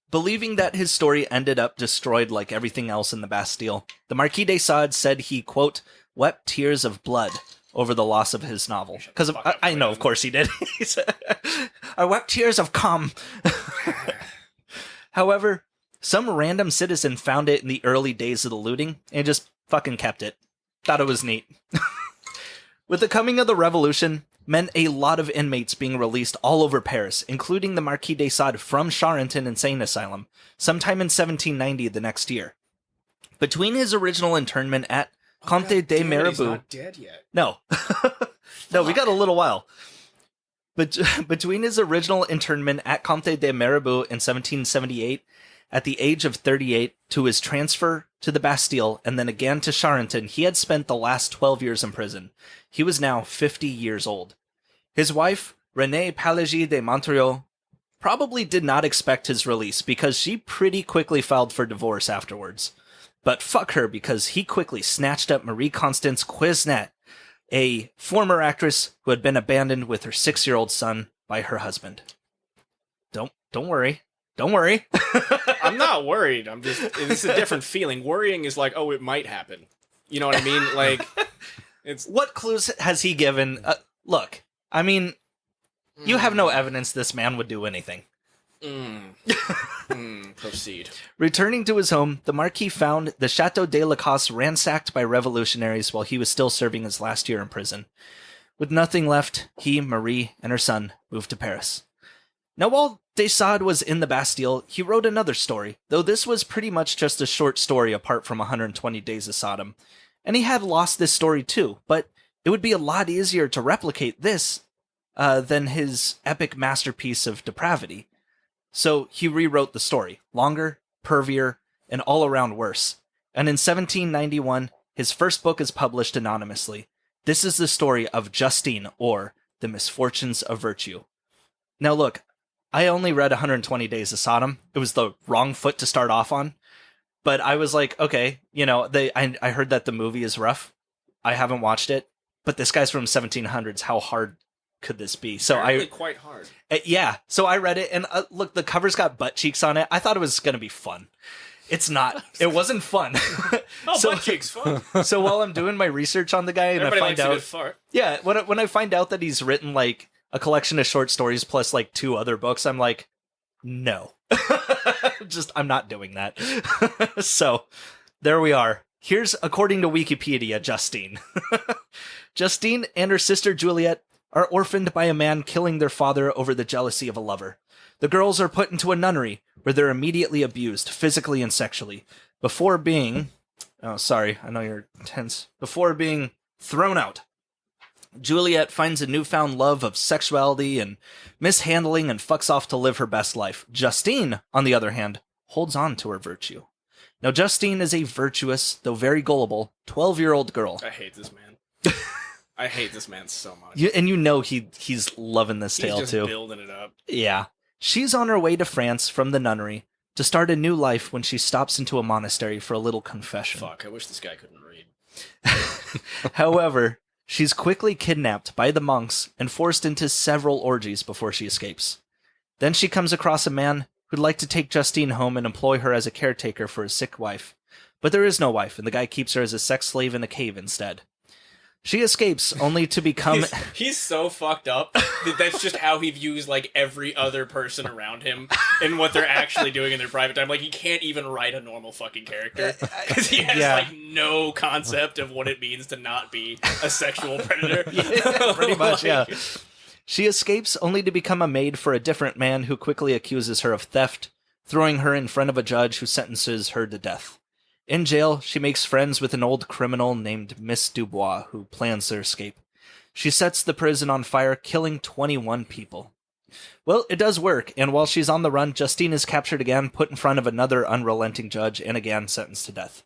Speaker 1: believing that his story ended up destroyed like everything else in the Bastille, the Marquis de Sade said he, quote, wept tears of blood over the loss of his novel. Because I know, of course he did. He said, I wept tears of cum. However, some random citizen found it in the early days of the looting and just fucking kept it. Thought it was neat. With the coming of the revolution, meant a lot of inmates being released all over Paris, including the Marquis de Sade from Charenton Insane Asylum, sometime in 1790 the next year. Between his original internment at Comte de
Speaker 2: He's
Speaker 1: Mirabeau...
Speaker 2: not dead yet.
Speaker 1: No. No, we got a little while. But between his original internment at Comte de Mirabeau in 1778, at the age of 38, to his transfer to the Bastille, and then again to Charenton, he had spent the last 12 years in prison. He was now 50 years old. His wife, Renée Pelagie de Montrieux, probably did not expect his release because she pretty quickly filed for divorce afterwards. But fuck her, because he quickly snatched up Marie-Constance Quesnay, a former actress who had been abandoned with her 6-year-old son by her husband. Don't worry. Don't worry.
Speaker 2: I'm not worried. It's a different feeling. Worrying is like, oh, it might happen. You know what I mean? Like, it's...
Speaker 1: What clues has he given? Look, I mean, you have no evidence this man would do anything.
Speaker 2: Proceed.
Speaker 1: Returning to his home, the Marquis found the Chateau de la Casse ransacked by revolutionaries while he was still serving his last year in prison. With nothing left, he, Marie, and her son moved to Paris. Now, while de Sade was in the Bastille, he wrote another story, though this was pretty much just a short story apart from 120 Days of Sodom. And he had lost this story too, but it would be a lot easier to replicate this than his epic masterpiece of depravity. So he rewrote the story, longer, pervier, and all around worse. And in 1791, his first book is published anonymously. This is the story of Justine, or The Misfortunes of Virtue. Now look, I only read 120 Days of Sodom. It was the wrong foot to start off on. But I was like, okay, I heard that the movie is rough. I haven't watched it. But this guy's from 1700s. How hard could this be? So
Speaker 2: Apparently quite hard.
Speaker 1: Yeah. So I read it, and look, the cover's got butt cheeks on it. I thought it was going to be fun. It's not. It wasn't fun.
Speaker 2: Butt cheeks, fun.
Speaker 1: So while I'm doing my research on the guy, and
Speaker 2: Everybody
Speaker 1: I find
Speaker 2: likes a
Speaker 1: out,
Speaker 2: good fart.
Speaker 1: yeah, when I find out that he's written like a collection of short stories plus like 2 other books, I'm like, no, I'm not doing that. So there we are. Here's, according to Wikipedia, Justine. Justine and her sister Juliet are orphaned by a man killing their father over the jealousy of a lover. The girls are put into a nunnery where they're immediately abused, physically and sexually, before being... Oh, sorry, I know you're tense. Before being thrown out. Juliet finds a newfound love of sexuality and mishandling and fucks off to live her best life. Justine, on the other hand, holds on to her virtue. Now, Justine is a virtuous, though very gullible, 12-year-old girl.
Speaker 2: I hate this man. I hate this man so much.
Speaker 1: He's loving this tale,
Speaker 2: just
Speaker 1: too.
Speaker 2: Building it up.
Speaker 1: Yeah. She's on her way to France from the nunnery to start a new life when she stops into a monastery for a little confession.
Speaker 2: Fuck, I wish this guy couldn't read.
Speaker 1: However, she's quickly kidnapped by the monks and forced into several orgies before she escapes. Then she comes across a man who'd like to take Justine home and employ her as a caretaker for his sick wife. But there is no wife, and the guy keeps her as a sex slave in a cave instead. She escapes, only to become...
Speaker 2: He's so fucked up that that's just how he views, like, every other person around him and what they're actually doing in their private time. Like, he can't even write a normal fucking character because he has, like, no concept of what it means to not be a sexual predator.
Speaker 1: Yeah, pretty much, yeah. She escapes, only to become a maid for a different man who quickly accuses her of theft, throwing her in front of a judge who sentences her to death. In jail, she makes friends with an old criminal named Miss Dubois, who plans their escape. She sets the prison on fire, killing 21 people. Well, it does work, and while she's on the run, Justine is captured again, put in front of another unrelenting judge, and again sentenced to death.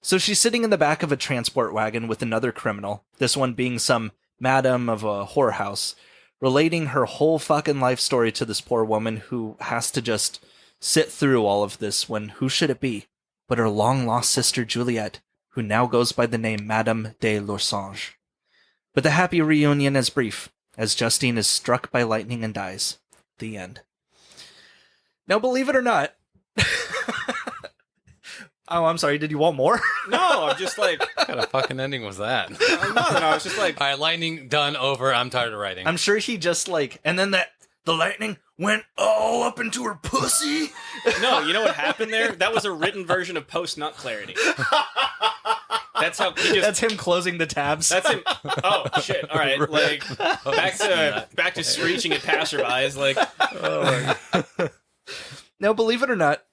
Speaker 1: So she's sitting in the back of a transport wagon with another criminal, this one being some madam of a whorehouse, relating her whole fucking life story to this poor woman who has to just sit through all of this when who should it be but her long-lost sister Juliet, who now goes by the name Madame de Loursange. But the happy reunion is brief, as Justine is struck by lightning and dies. The end. Now, believe it or not... Oh, I'm sorry, did you want more?
Speaker 2: No, I'm just like...
Speaker 3: What kind of fucking ending was that?
Speaker 2: No, I was just like...
Speaker 3: All right, lightning, done, over, I'm tired of writing.
Speaker 1: I'm sure he just like... And then the lightning went all up into her pussy.
Speaker 2: No, you know what happened there? That was a written version of post-nut clarity. That's how he just...
Speaker 1: That's him closing the tabs.
Speaker 2: That's him... Oh, shit. All right, like, back to screeching at passerbys, like...
Speaker 1: Oh. Now, believe it or not,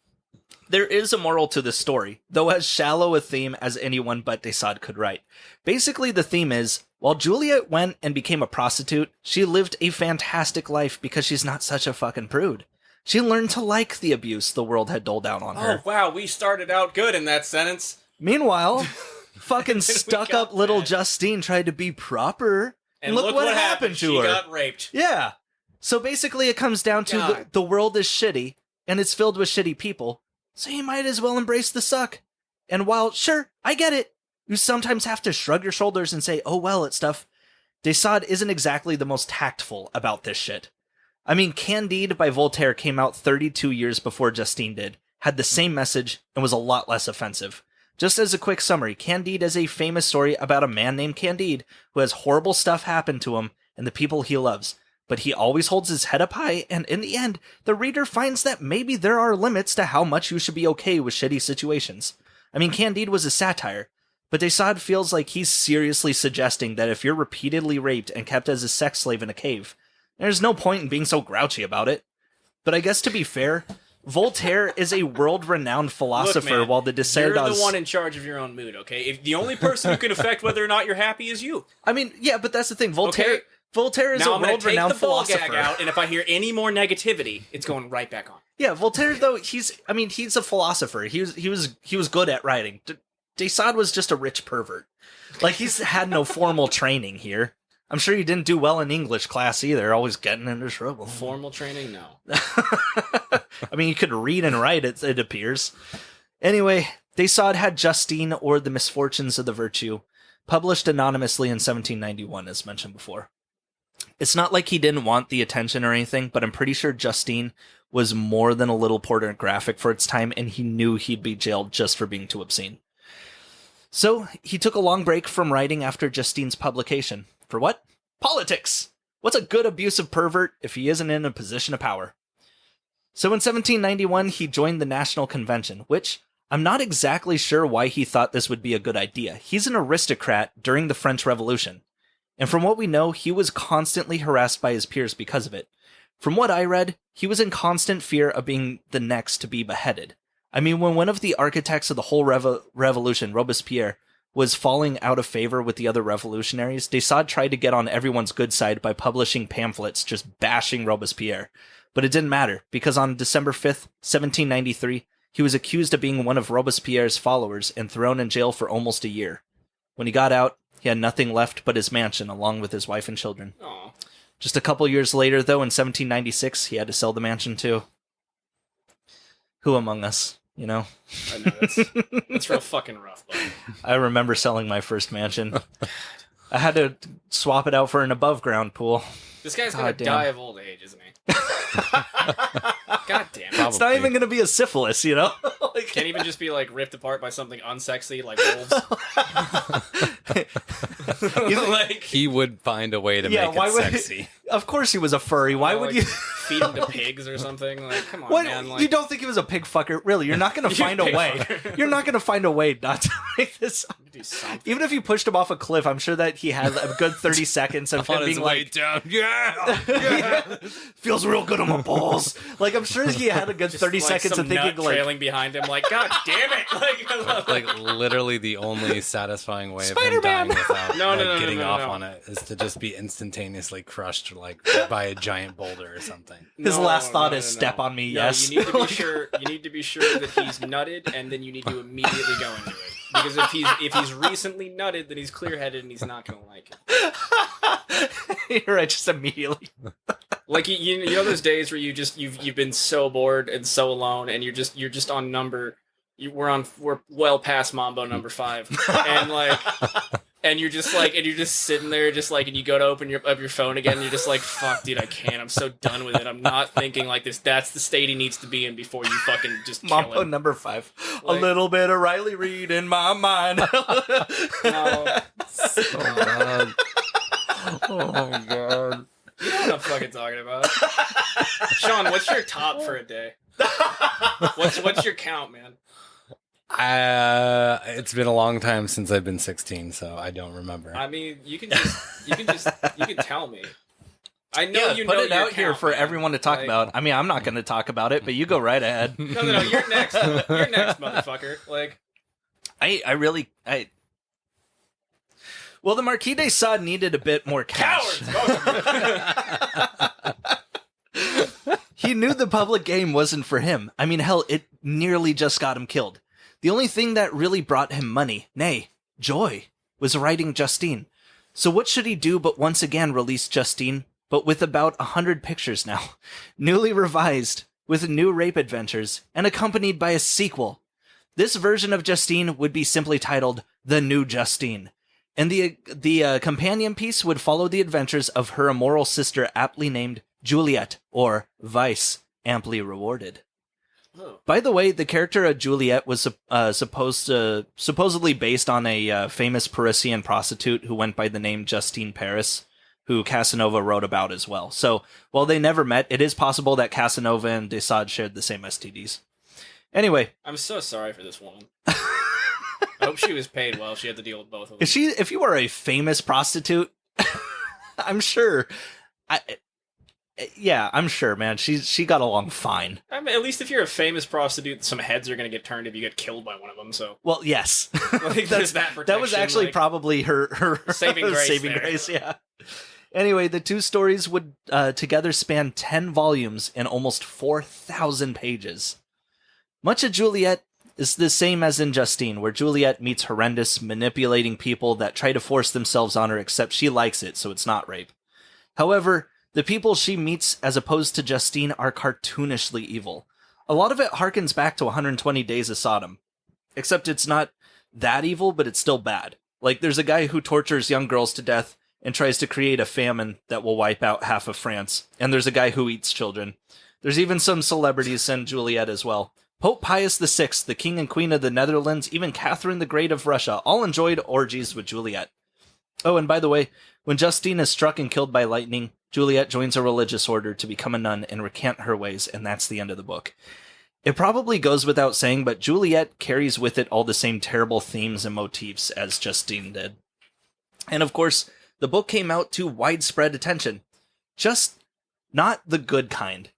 Speaker 1: there is a moral to this story, though as shallow a theme as anyone but de Sade could write. Basically, the theme is, while Juliet went and became a prostitute, she lived a fantastic life because she's not such a fucking prude. She learned to like the abuse the world had doled out on her.
Speaker 2: Oh, wow, we started out good in that sentence.
Speaker 1: Meanwhile, fucking stuck-up little Justine tried to be proper.
Speaker 2: And look what happened
Speaker 1: to her.
Speaker 2: She got raped.
Speaker 1: Yeah. So basically, it comes down to the world is shitty, and it's filled with shitty people. So you might as well embrace the suck. And while, sure, I get it, you sometimes have to shrug your shoulders and say, oh well, it's stuff. De Sade isn't exactly the most tactful about this shit. I mean, Candide by Voltaire came out 32 years before Justine did, had the same message, and was a lot less offensive. Just as a quick summary, Candide is a famous story about a man named Candide who has horrible stuff happen to him and the people he loves. but he always holds his head up high, and in the end, the reader finds that maybe there are limits to how much you should be okay with shitty situations. I mean, Candide was a satire, but de Sade feels like he's seriously suggesting that if you're repeatedly raped and kept as a sex slave in a cave, there's no point in being so grouchy about it. But I guess to be fair, Voltaire is a world-renowned philosopher,
Speaker 4: Look, man,
Speaker 1: while de Sade
Speaker 4: you're
Speaker 1: does...
Speaker 4: the one in charge of your own mood, okay? If the only person who can affect whether or not you're happy is you.
Speaker 1: I mean, yeah, but that's the thing. Voltaire,
Speaker 4: Okay.
Speaker 1: Voltaire is
Speaker 4: Now
Speaker 1: a
Speaker 4: I'm going to take
Speaker 1: world-renowned
Speaker 4: the ball
Speaker 1: philosopher.
Speaker 4: gag out, and if I hear any more negativity, it's going right back on.
Speaker 1: Yeah, Voltaire though he's a philosopher. He was good at writing. De Sade was just a rich pervert. Like he's had no formal training here. I'm sure he didn't do well in English class either. Always getting into trouble.
Speaker 4: Formal training? No.
Speaker 1: I mean, you could read and write. It appears. Anyway, de Sade had Justine, or The Misfortunes of the Virtue, published anonymously in 1791, as mentioned before. It's not like he didn't want the attention or anything, but I'm pretty sure Justine was more than a little pornographic for its time, and he knew he'd be jailed just for being too obscene. So, he took a long break from writing after Justine's publication. For what? Politics! What's a good abusive pervert if he isn't in a position of power? So in 1791, he joined the National Convention, which I'm not exactly sure why he thought this would be a good idea. He's an aristocrat during the French Revolution, and from what we know, he was constantly harassed by his peers because of it. From what I read, he was in constant fear of being the next to be beheaded. I mean, when one of the architects of the whole revolution, Robespierre, was falling out of favor with the other revolutionaries, de Sade tried to get on everyone's good side by publishing pamphlets just bashing Robespierre. But it didn't matter, because on December 5th, 1793, he was accused of being one of Robespierre's followers and thrown in jail for almost a year. When he got out, he had nothing left but his mansion, along with his wife and children.
Speaker 4: Aw.
Speaker 1: Just a couple years later, though, in 1796, he had to sell the mansion too. Who among us, you know?
Speaker 4: I know, that's real fucking rough, buddy.
Speaker 1: I remember selling my first mansion. I had to swap it out for an above-ground pool.
Speaker 4: This guy's gonna
Speaker 1: damn.
Speaker 4: die of old age, isn't he? God damn it.
Speaker 1: It's not even going to be a syphilis, you know? Like,
Speaker 4: Can't even just be like ripped apart by something unsexy like wolves. Like,
Speaker 3: He would find a way to
Speaker 1: Yeah,
Speaker 3: make
Speaker 1: why
Speaker 3: it
Speaker 1: would-
Speaker 3: sexy.
Speaker 1: Of course he was a furry. Why would
Speaker 4: like,
Speaker 1: you...
Speaker 4: feed him to pigs or something? Like, come on,
Speaker 1: What?
Speaker 4: man. Like,
Speaker 1: You don't think he was a pig fucker? Really? You're not going to
Speaker 4: You're
Speaker 1: find a
Speaker 4: pig
Speaker 1: way.
Speaker 4: fucker.
Speaker 1: You're not going to find a way not to make this up.
Speaker 4: do something.
Speaker 1: Even if you pushed him off a cliff, I'm sure that he had a good 30 seconds of him
Speaker 3: On his
Speaker 1: being
Speaker 3: way
Speaker 1: like,
Speaker 3: down. Yeah!
Speaker 1: feels real good on my balls. Like, I'm sure he had a good 30
Speaker 4: Like
Speaker 1: seconds
Speaker 4: some
Speaker 1: of thinking,
Speaker 4: nut
Speaker 1: like,
Speaker 4: trailing behind him. Like, God damn it!
Speaker 3: Like literally the only satisfying way of him
Speaker 1: Spider-Man!
Speaker 3: dying without
Speaker 4: No, no, no, no,
Speaker 3: getting
Speaker 4: no,
Speaker 3: off
Speaker 4: no.
Speaker 3: on it is to just be instantaneously crushed like by a giant boulder or something.
Speaker 1: his last thought is, step on me,
Speaker 4: No,
Speaker 1: yes.
Speaker 4: you need to be sure. You need to be sure that he's nutted, and then you need to immediately go into it. Because if he's recently nutted, then he's clear-headed and he's not gonna like it.
Speaker 1: You're right, just immediately.
Speaker 4: Like you know those days where you've been so bored and so alone, and you're just on number. We're well past Mambo number 5, and like. And you're just sitting there, just like, and you go to open up your phone again, and you're just like, fuck, dude, I can't. I'm so done with it. I'm not thinking like this. That's the state he needs to be in before you fucking just kill
Speaker 1: Mambo
Speaker 4: him.
Speaker 1: number 5.
Speaker 4: Like-
Speaker 1: a little bit of Riley Reid in my mind.
Speaker 4: No.
Speaker 3: Oh god. Oh my god.
Speaker 4: You know what I'm fucking talking about. Sean, what's your top for a day? What's your count, man?
Speaker 3: It's been a long time since I've been 16, so I don't remember.
Speaker 4: I mean, you can tell me. I know
Speaker 1: Yeah,
Speaker 4: you
Speaker 1: put
Speaker 4: know
Speaker 1: it
Speaker 4: your
Speaker 1: out here
Speaker 4: count,
Speaker 1: for
Speaker 4: man.
Speaker 1: everyone to talk
Speaker 4: Like-
Speaker 1: about. I mean, I'm not going to talk about it, but you go right ahead.
Speaker 4: No, you're next. You're next, motherfucker. Like,
Speaker 1: Well, the Marquis de Sade needed a bit more cash.
Speaker 4: cowards.
Speaker 1: He knew the public game wasn't for him. I mean, hell, it nearly just got him killed. The only thing that really brought him money, nay, joy, was writing Justine. So what should he do but once again release Justine, but with about 100 pictures now, newly revised, with new rape adventures, and accompanied by a sequel. This version of Justine would be simply titled The New Justine, and the companion piece would follow the adventures of her immoral sister aptly named Juliet, or Vice, amply rewarded.
Speaker 4: Oh.
Speaker 1: By the way, the character of Juliet was supposedly based on a famous Parisian prostitute who went by the name Justine Paris, who Casanova wrote about as well. So while they never met, it is possible that Casanova and de Sade shared the same STDs. Anyway.
Speaker 4: I'm so sorry for this woman. I hope she was paid well. She had to deal with both of them.
Speaker 1: If you were a famous prostitute, I'm sure. I'm sure, man. She got along fine.
Speaker 4: I mean, at least if you're a famous prostitute, some heads are going to get turned if you get killed by one of them. So,
Speaker 1: well, yes,
Speaker 4: like, there's that protection.
Speaker 1: That was actually probably her
Speaker 4: saving grace.
Speaker 1: Saving grace, yeah. Anyway, the two stories would together span 10 volumes and almost 4,000 pages. Much of Juliet is the same as in Justine, where Juliet meets horrendous, manipulating people that try to force themselves on her, except she likes it, so it's not rape. However, the people she meets, as opposed to Justine, are cartoonishly evil. A lot of it harkens back to 120 Days of Sodom. Except it's not that evil, but it's still bad. Like, there's a guy who tortures young girls to death and tries to create a famine that will wipe out half of France. And there's a guy who eats children. There's even some celebrities in Juliet as well. Pope Pius VI, the King and Queen of the Netherlands, even Catherine the Great of Russia, all enjoyed orgies with Juliet. Oh, and by the way, when Justine is struck and killed by lightning, Juliet joins a religious order to become a nun and recant her ways, and that's the end of the book. It probably goes without saying, but Juliet carries with it all the same terrible themes and motifs as Justine did. And of course, the book came out to widespread attention. Just not the good kind.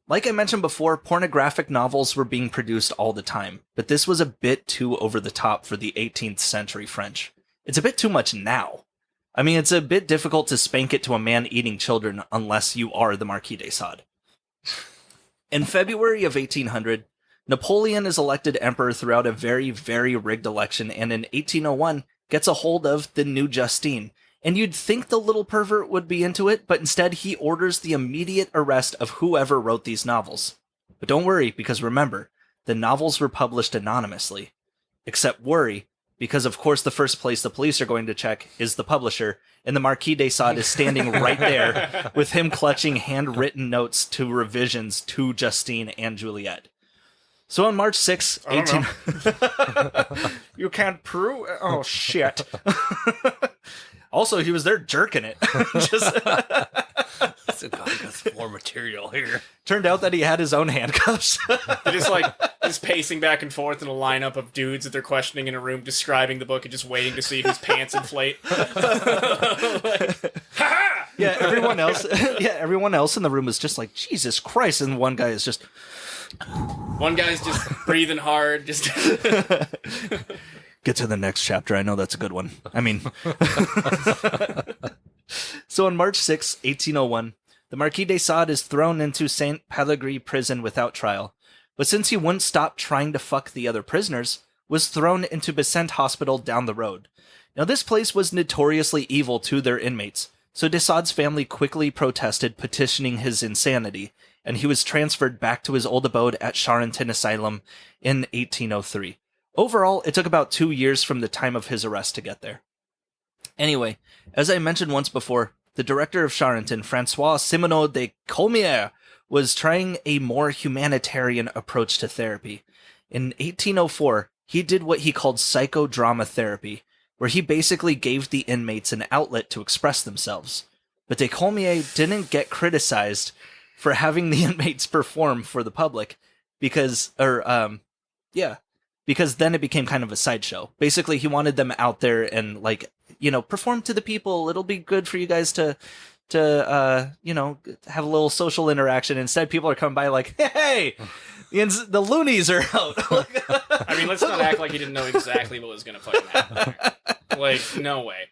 Speaker 1: Like I mentioned before, pornographic novels were being produced all the time, but this was a bit too over the top for the 18th century French. It's a bit too much now. I mean, it's a bit difficult to spank it to a man eating children unless you are the Marquis de Sade. In February of 1800, Napoleon is elected emperor throughout a very, very rigged election, and in 1801 gets a hold of the new Justine. And you'd think the little pervert would be into it, but instead he orders the immediate arrest of whoever wrote these novels. But don't worry, because remember, the novels were published anonymously. Except worry, because of course the first place the police are going to check is the publisher, and the Marquis de Sade is standing right there with him clutching handwritten notes to revisions to Justine and Juliet. So on March 6, 18... You can't prove... Oh, shit. Also, he was there jerking it.
Speaker 3: So God, got some more material here.
Speaker 1: Turned out that he had his own handcuffs.
Speaker 4: They're just pacing back and forth in a lineup of dudes that they're questioning in a room, describing the book and just waiting to see whose pants inflate.
Speaker 1: Yeah, everyone else in the room is just like, Jesus Christ, and one guy is just...
Speaker 4: One guy's just breathing hard, just...
Speaker 1: Get to the next chapter. I know that's a good one. I mean... So on March 6, 1801, the Marquis de Sade is thrown into Saint Pellegrini prison without trial. But since he wouldn't stop trying to fuck the other prisoners, was thrown into Besant Hospital down the road. Now this place was notoriously evil to their inmates, so de Sade's family quickly protested, petitioning his insanity, and he was transferred back to his old abode at Charenton Asylum in 1803. Overall, it took about 2 years from the time of his arrest to get there. Anyway, as I mentioned once before, the director of Charenton, François Simoneau de Colmière, was trying a more humanitarian approach to therapy. In 1804, he did what he called psychodrama therapy, where he basically gave the inmates an outlet to express themselves. But de Colmière didn't get criticized for having the inmates perform for the public, because then it became kind of a sideshow. Basically, he wanted them out there and, like, you know, perform to the people. It'll be good for you guys to you know, have a little social interaction. Instead, people are coming by like, hey, the loonies are out.
Speaker 4: I mean, let's not act like he didn't know exactly what was going to fucking happen there. Like, no way.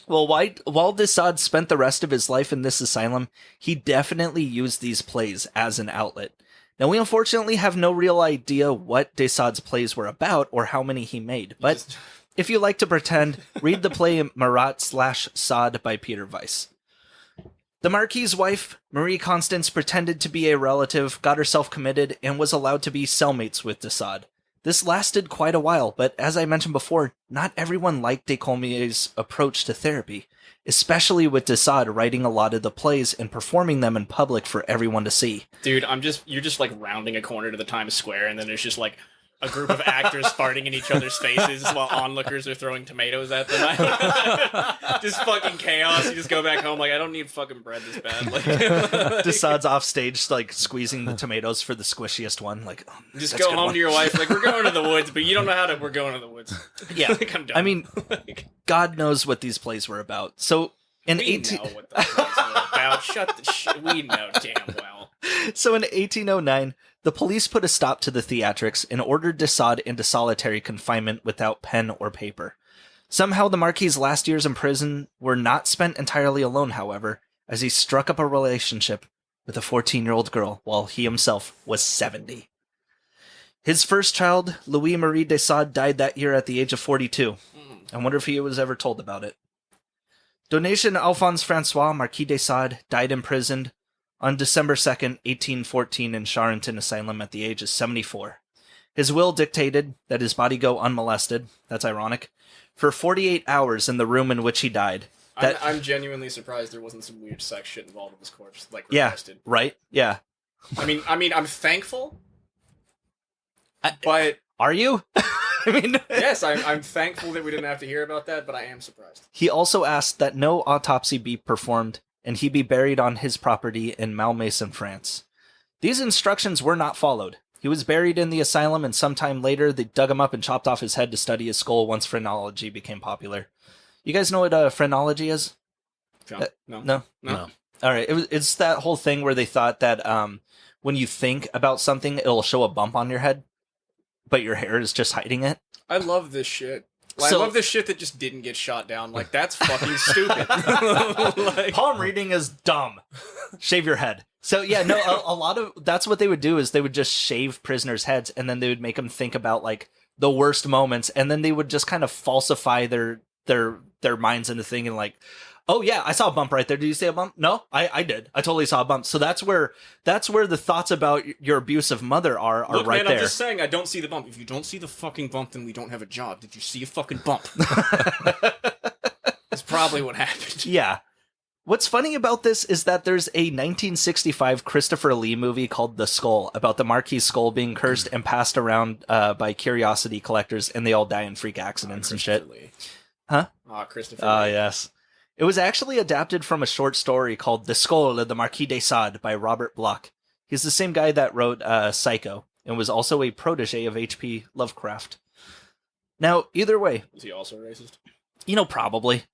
Speaker 1: Well, while de Sade spent the rest of his life in this asylum, he definitely used these plays as an outlet. Now, we unfortunately have no real idea what de Sade's plays were about or how many he made, but if you like to pretend, read the play Marat/Sade by Peter Weiss. The Marquis's wife, Marie Constance, pretended to be a relative, got herself committed, and was allowed to be cellmates with de Sade. This lasted quite a while, but as I mentioned before, not everyone liked de Colmière's approach to therapy, especially with de Sade writing a lot of the plays and performing them in public for everyone to see.
Speaker 4: Dude, you're just like rounding a corner to the Times Square, and then there's just like a group of actors farting in each other's faces while onlookers are throwing tomatoes at them. Just fucking chaos. You just go back home like, I don't need fucking bread this bad. Like,
Speaker 1: de Sade's off stage, like squeezing the tomatoes for the squishiest one. Like, oh,
Speaker 4: just
Speaker 1: that's a
Speaker 4: go
Speaker 1: good
Speaker 4: home
Speaker 1: one.
Speaker 4: to your wife. Like, we're going to the woods, but you don't know how to. We're going to the woods.
Speaker 1: Yeah,
Speaker 4: like, I'm done.
Speaker 1: I mean, God knows what these plays were about. So in
Speaker 4: we know what the plays were about. Shut the shit. We know damn well.
Speaker 1: So in 1809, the police put a stop to the theatrics and ordered de Sade into solitary confinement without pen or paper. Somehow the Marquis's last years in prison were not spent entirely alone, however, as he struck up a relationship with a 14-year-old girl while he himself was 70. His first child, Louis-Marie de Sade, died that year at the age of 42. I wonder if he was ever told about it. Donation Alphonse Francois, Marquis de Sade, died imprisoned on December 2nd, 1814 in Charenton Asylum at the age of 74. His will dictated that his body go unmolested, that's ironic, for 48 hours in the room in which he died.
Speaker 4: I'm genuinely surprised there wasn't some weird sex shit involved with his corpse, like
Speaker 1: Yeah,
Speaker 4: requested.
Speaker 1: right? Yeah.
Speaker 4: I mean, I'm thankful, but
Speaker 1: Are you? I mean,
Speaker 4: yes, I'm thankful that we didn't have to hear about that, but I am surprised.
Speaker 1: he also asked that no autopsy be performed and he be buried on his property in Malmaison, France. These instructions were not followed. He was buried in the asylum, and sometime later they dug him up and chopped off his head to study his skull once phrenology became popular. You guys know what phrenology is?
Speaker 4: No.
Speaker 1: No?
Speaker 3: No.
Speaker 1: All right. It's that whole thing where they thought that when you think about something, it'll show a bump on your head, but your hair is just hiding it.
Speaker 4: I love this shit. Like,
Speaker 1: So-
Speaker 4: I love this shit that just didn't get shot down. Like, that's fucking stupid. Like,
Speaker 1: Palm reading is dumb. Shave your head. So yeah, no, a lot of that's what they would do is they would just shave prisoners' heads and then they would make them think about like the worst moments, and then they would just kind of falsify their minds into thinking like, oh yeah, I saw a bump right there. Did you see a bump? No, I did. I totally saw a bump. So that's where the thoughts about your abusive mother are
Speaker 4: look,
Speaker 1: right
Speaker 4: man,
Speaker 1: there.
Speaker 4: I'm just saying I don't see the bump. If you don't see the fucking bump, then we don't have a job. Did you see a fucking bump? That's probably what happened.
Speaker 1: Yeah. What's funny about this is that there's a 1965 Christopher Lee movie called The Skull about the Marquis' skull being cursed and passed around by curiosity collectors, and they all die in freak accidents and shit.
Speaker 4: Lee.
Speaker 1: Huh?
Speaker 4: Christopher
Speaker 1: Ah,
Speaker 4: Lee.
Speaker 1: yes. It was actually adapted from a short story called The Skull of the Marquis de Sade by Robert Bloch. He's the same guy that wrote Psycho and was also a protege of H.P. Lovecraft. Now, either way,
Speaker 4: Was he also racist?
Speaker 1: probably.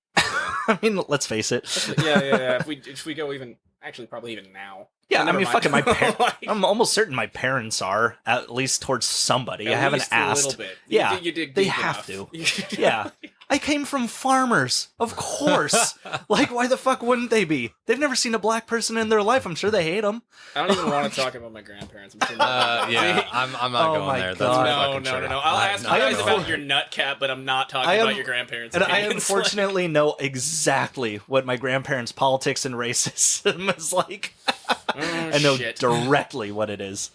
Speaker 1: I mean, let's face it.
Speaker 4: Yeah. If we go even, actually, probably even now.
Speaker 1: Yeah, I
Speaker 4: Never
Speaker 1: mean,
Speaker 4: mind.
Speaker 1: fucking my parents.
Speaker 4: Like,
Speaker 1: I'm almost certain my parents are, at least towards somebody. I
Speaker 4: at
Speaker 1: haven't
Speaker 4: least a
Speaker 1: asked.
Speaker 4: little bit.
Speaker 1: Yeah,
Speaker 4: you dig
Speaker 1: they
Speaker 4: deep
Speaker 1: have
Speaker 4: enough.
Speaker 1: Yeah. I came from farmers, of course. Like, why the fuck wouldn't they be? They've never seen a black person in their life. I'm sure they hate them.
Speaker 4: I don't even want to talk about my grandparents. I'm sure
Speaker 3: yeah, I'm not
Speaker 1: Oh
Speaker 3: going
Speaker 1: my
Speaker 3: there. That's
Speaker 1: God.
Speaker 3: for
Speaker 4: No.
Speaker 3: fucking sure.
Speaker 4: I'll ask you
Speaker 1: I
Speaker 4: guys
Speaker 1: am
Speaker 4: about
Speaker 1: for-
Speaker 4: your nut cap, but I'm not talking
Speaker 1: I am-
Speaker 4: about your grandparents.
Speaker 1: And I
Speaker 4: opinions.
Speaker 1: unfortunately know exactly what my grandparents' politics and racism is like.
Speaker 4: Like, oh,
Speaker 1: I know
Speaker 4: shit.
Speaker 1: directly what it is.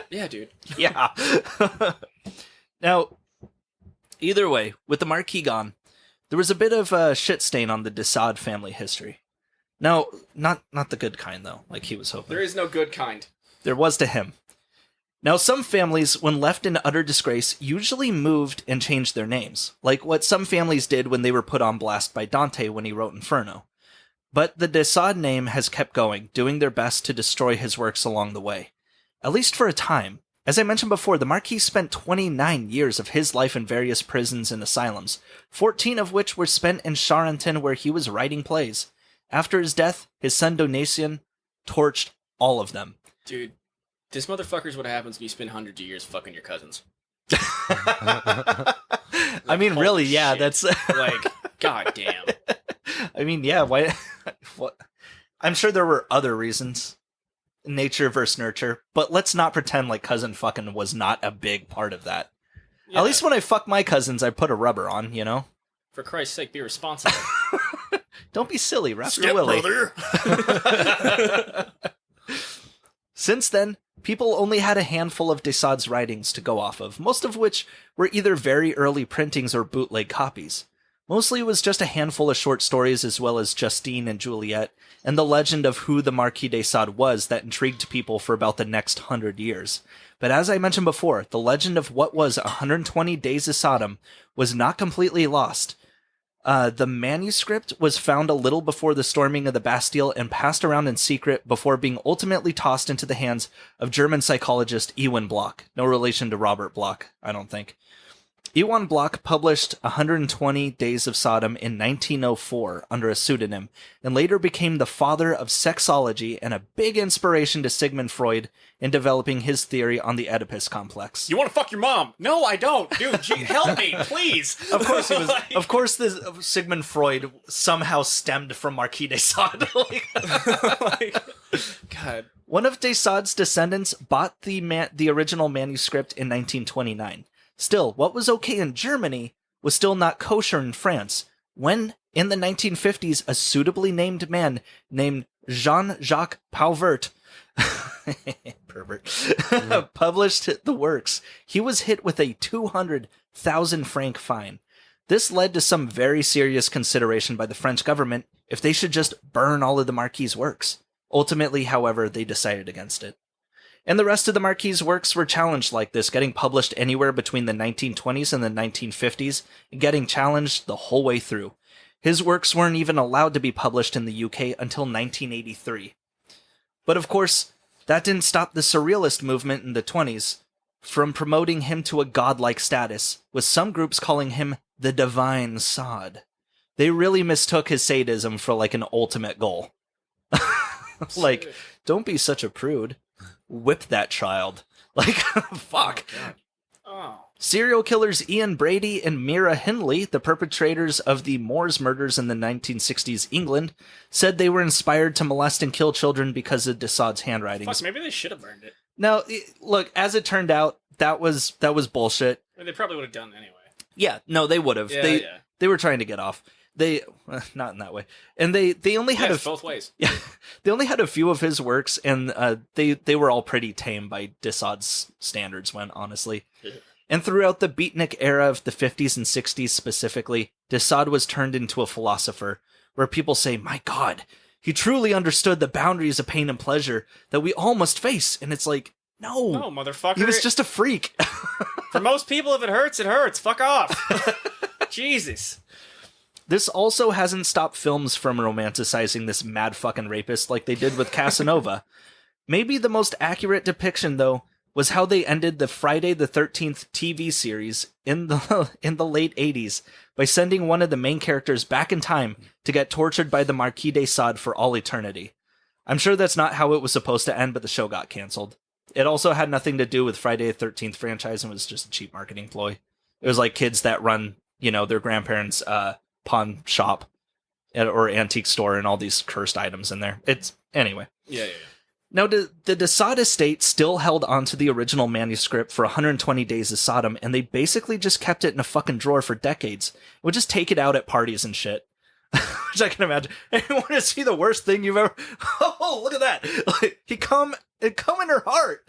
Speaker 4: Yeah, dude.
Speaker 1: Yeah. Now, either way, with the Marquis gone, there was a bit of a shit stain on the de Sade family history. Now, not the good kind, though, like he was hoping.
Speaker 4: There is no good kind.
Speaker 1: There was to him. Now, some families, when left in utter disgrace, usually moved and changed their names, like what some families did when they were put on blast by Dante when he wrote Inferno. But the de Sade name has kept going, doing their best to destroy his works along the way. At least for a time. As I mentioned before, the Marquis spent 29 years of his life in various prisons and asylums, 14 of which were spent in Charenton where he was writing plays. After his death, his son Donation torched all of them.
Speaker 4: Dude, this motherfucker's what happens when you spend hundreds of years fucking your cousins.
Speaker 1: I mean,
Speaker 4: Holy
Speaker 1: really, yeah,
Speaker 4: shit.
Speaker 1: that's...
Speaker 4: Like, goddamn.
Speaker 1: I mean, yeah, why... what? I'm sure there were other reasons. Nature versus nurture. But let's not pretend like cousin fucking was not a big part of that.
Speaker 4: Yeah,
Speaker 1: At least when I fuck my cousins, I put a rubber on, you know?
Speaker 4: for Christ's sake, be responsible.
Speaker 1: Don't be silly, wrap your willy. Since then, people only had a handful of de Sade's writings to go off of, most of which were either very early printings or bootleg copies. Mostly it was just a handful of short stories as well as Justine and Juliet, and the legend of who the Marquis de Sade was that intrigued people for about the next 100 years. But as I mentioned before, the legend of what was 120 Days of Sodom was not completely lost. The manuscript was found a little before the storming of the Bastille and passed around in secret before being ultimately tossed into the hands of German psychologist Ewan Bloch. No relation to Robert Bloch, I don't think. Ewan Bloch published 120 Days of Sodom in 1904 under a pseudonym, and later became the father of sexology and a big inspiration to Sigmund Freud in developing his theory on the Oedipus complex.
Speaker 4: You want to fuck your mom? No, I don't. Dude, help me, please.
Speaker 1: Of course he was. Of course, this Sigmund Freud somehow stemmed from Marquis de Sade.
Speaker 4: God.
Speaker 1: One of de Sade's descendants bought the original manuscript in 1929. Still, what was okay in Germany was still not kosher in France, when, in the 1950s, a suitably named man named Jean-Jacques Pauvert pervert, published the works. He was hit with a 200,000 franc fine. This led to some very serious consideration by the French government if they should just burn all of the Marquis' works. Ultimately, however, they decided against it. And the rest of the Marquis' works were challenged like this, getting published anywhere between the 1920s and the 1950s, and getting challenged the whole way through. His works weren't even allowed to be published in the UK until 1983. But of course, that didn't stop the Surrealist movement in the 20s from promoting him to a godlike status, with some groups calling him the Divine Sade. They really mistook his sadism for like an ultimate goal. Like, don't be such a prude. Whip that child. Like, fuck.
Speaker 4: Oh.
Speaker 1: Serial killers Ian Brady and Mira Hindley, the perpetrators of the Moors murders in the 1960s England, said they were inspired to molest and kill children because of de Sade's handwritings.
Speaker 4: Fuck, maybe they should have burned it.
Speaker 1: Now, look, as it turned out, that was bullshit.
Speaker 4: I mean, they probably would have done it anyway.
Speaker 1: Yeah, no, they would have.
Speaker 4: Yeah,
Speaker 1: They were trying to get off. Not in that way. And they only had
Speaker 4: both ways.
Speaker 1: Yeah, they only had a few of his works, and they were all pretty tame by de Sade's standards, honestly. And throughout the beatnik era of the 50s and 60s specifically, de Sade was turned into a philosopher, where people say, my God, he truly understood the boundaries of pain and pleasure that we all must face. And it's like, no,
Speaker 4: motherfucker.
Speaker 1: He was just a freak.
Speaker 4: For most people, if it hurts, it hurts. Fuck off. Jesus.
Speaker 1: This also hasn't stopped films from romanticizing this mad fucking rapist like they did with Casanova. Maybe the most accurate depiction, though, was how they ended the Friday the 13th TV series in the late 80s by sending one of the main characters back in time to get tortured by the Marquis de Sade for all eternity. I'm sure that's not how it was supposed to end, but the show got canceled. It also had nothing to do with Friday the 13th franchise and was just a cheap marketing ploy. It was like kids that run, their grandparents' pawn shop or antique store and all these cursed items in there. Anyway.
Speaker 4: Yeah.
Speaker 1: Now, the de Sade estate still held onto the original manuscript for 120 Days of Sodom, and they basically just kept it in a fucking drawer for decades. Would just take it out at parties and shit. Which I can imagine. Hey, you want to see the worst thing you've ever... Oh, look at that. Like, it come in her heart.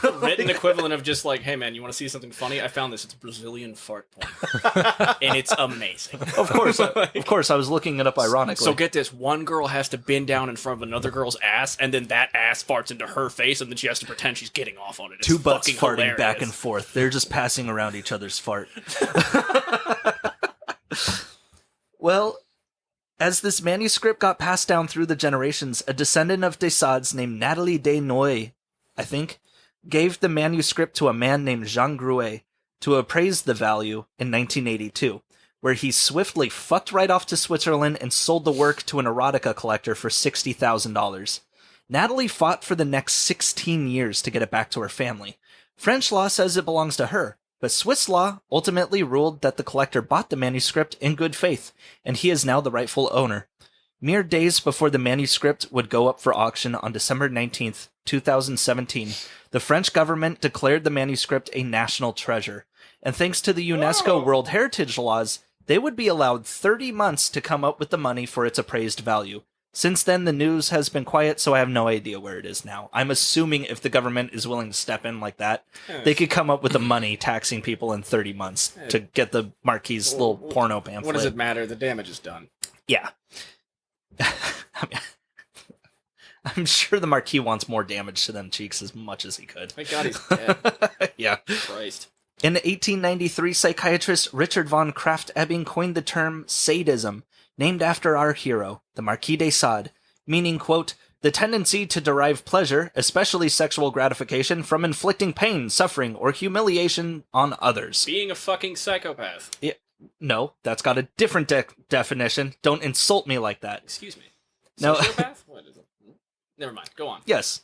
Speaker 4: The written equivalent of just like, hey man, you want to see something funny? I found this. It's Brazilian fart porn. And it's amazing.
Speaker 1: Of course, I was looking it up ironically.
Speaker 4: So get this, one girl has to bend down in front of another girl's ass, and then that ass farts into her face, and then she has to pretend she's getting off on it. It's
Speaker 1: two butts farting
Speaker 4: hilarious.
Speaker 1: Back and forth. They're just passing around each other's fart. Well, as this manuscript got passed down through the generations, a descendant of de Sade's named Nathalie Desnoyers, I think, gave the manuscript to a man named Jean Gruet to appraise the value in 1982, where he swiftly fucked right off to Switzerland and sold the work to an erotica collector for $60,000. Natalie fought for the next 16 years to get it back to her family. French law says it belongs to her, but Swiss law ultimately ruled that the collector bought the manuscript in good faith, and he is now the rightful owner. Mere days before the manuscript would go up for auction on December 19th, 2017, the French government declared the manuscript a national treasure, and thanks to the UNESCO World Heritage laws, they would be allowed 30 months to come up with the money for its appraised value. Since then, the news has been quiet, so I have no idea where it is now. I'm assuming if the government is willing to step in like that, they could come up with the money taxing people in 30 months to get the Marquis' little porno pamphlet.
Speaker 4: What does it matter? The damage is done.
Speaker 1: Yeah. I mean, I'm sure the Marquis wants more damage to them cheeks as much as he could.
Speaker 4: Thank God he's dead.
Speaker 1: Yeah.
Speaker 4: Christ.
Speaker 1: In 1893, psychiatrist Richard von Krafft-Ebing coined the term sadism, named after our hero, the Marquis de Sade, meaning, quote, the tendency to derive pleasure, especially sexual gratification, from inflicting pain, suffering, or humiliation on others.
Speaker 4: Being a fucking psychopath.
Speaker 1: Yeah, no, that's got a different definition. Don't insult me like that.
Speaker 4: Excuse me.
Speaker 1: No.
Speaker 4: Sociopath? What is it? Never mind. Go on.
Speaker 1: Yes.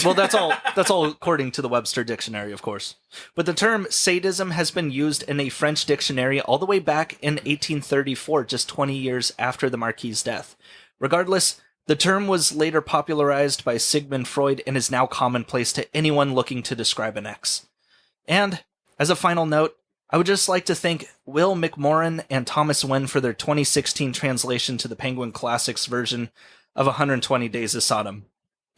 Speaker 1: Well, that's all according to the Webster Dictionary, of course. But the term sadism has been used in a French dictionary all the way back in 1834, just 20 years after the Marquis' death. Regardless, the term was later popularized by Sigmund Freud and is now commonplace to anyone looking to describe an ex. And, as a final note, I would just like to thank Will McMorrin and Thomas Wen for their 2016 translation to the Penguin Classics version of 120 Days of Sodom.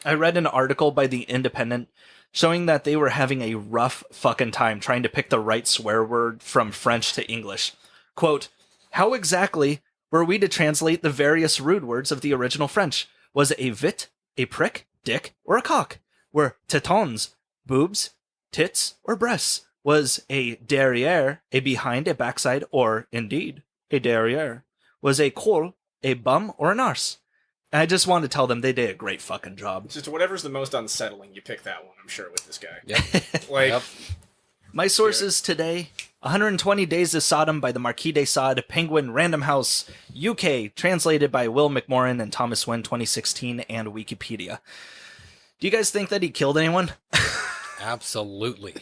Speaker 1: I read an article by The Independent showing that they were having a rough fucking time trying to pick the right swear word from French to English. Quote, how exactly were we to translate the various rude words of the original French? Was it a vit, a prick, dick, or a cock? Were tétons, boobs, tits, or breasts? Was a derrière a behind, a backside, or, indeed, a derrière? Was a col a bum, or an arse? I just wanted to tell them they did a great fucking job.
Speaker 4: Just whatever's the most unsettling, you pick that one, I'm sure, with this guy.
Speaker 3: Yep.
Speaker 4: Like,
Speaker 3: Yep.
Speaker 1: My sources today, 120 Days of Sodom by the Marquis de Sade, Penguin, Random House, UK, translated by Will McMorrin and Thomas Wen, 2016, and Wikipedia. Do you guys think that he killed anyone?
Speaker 3: Absolutely.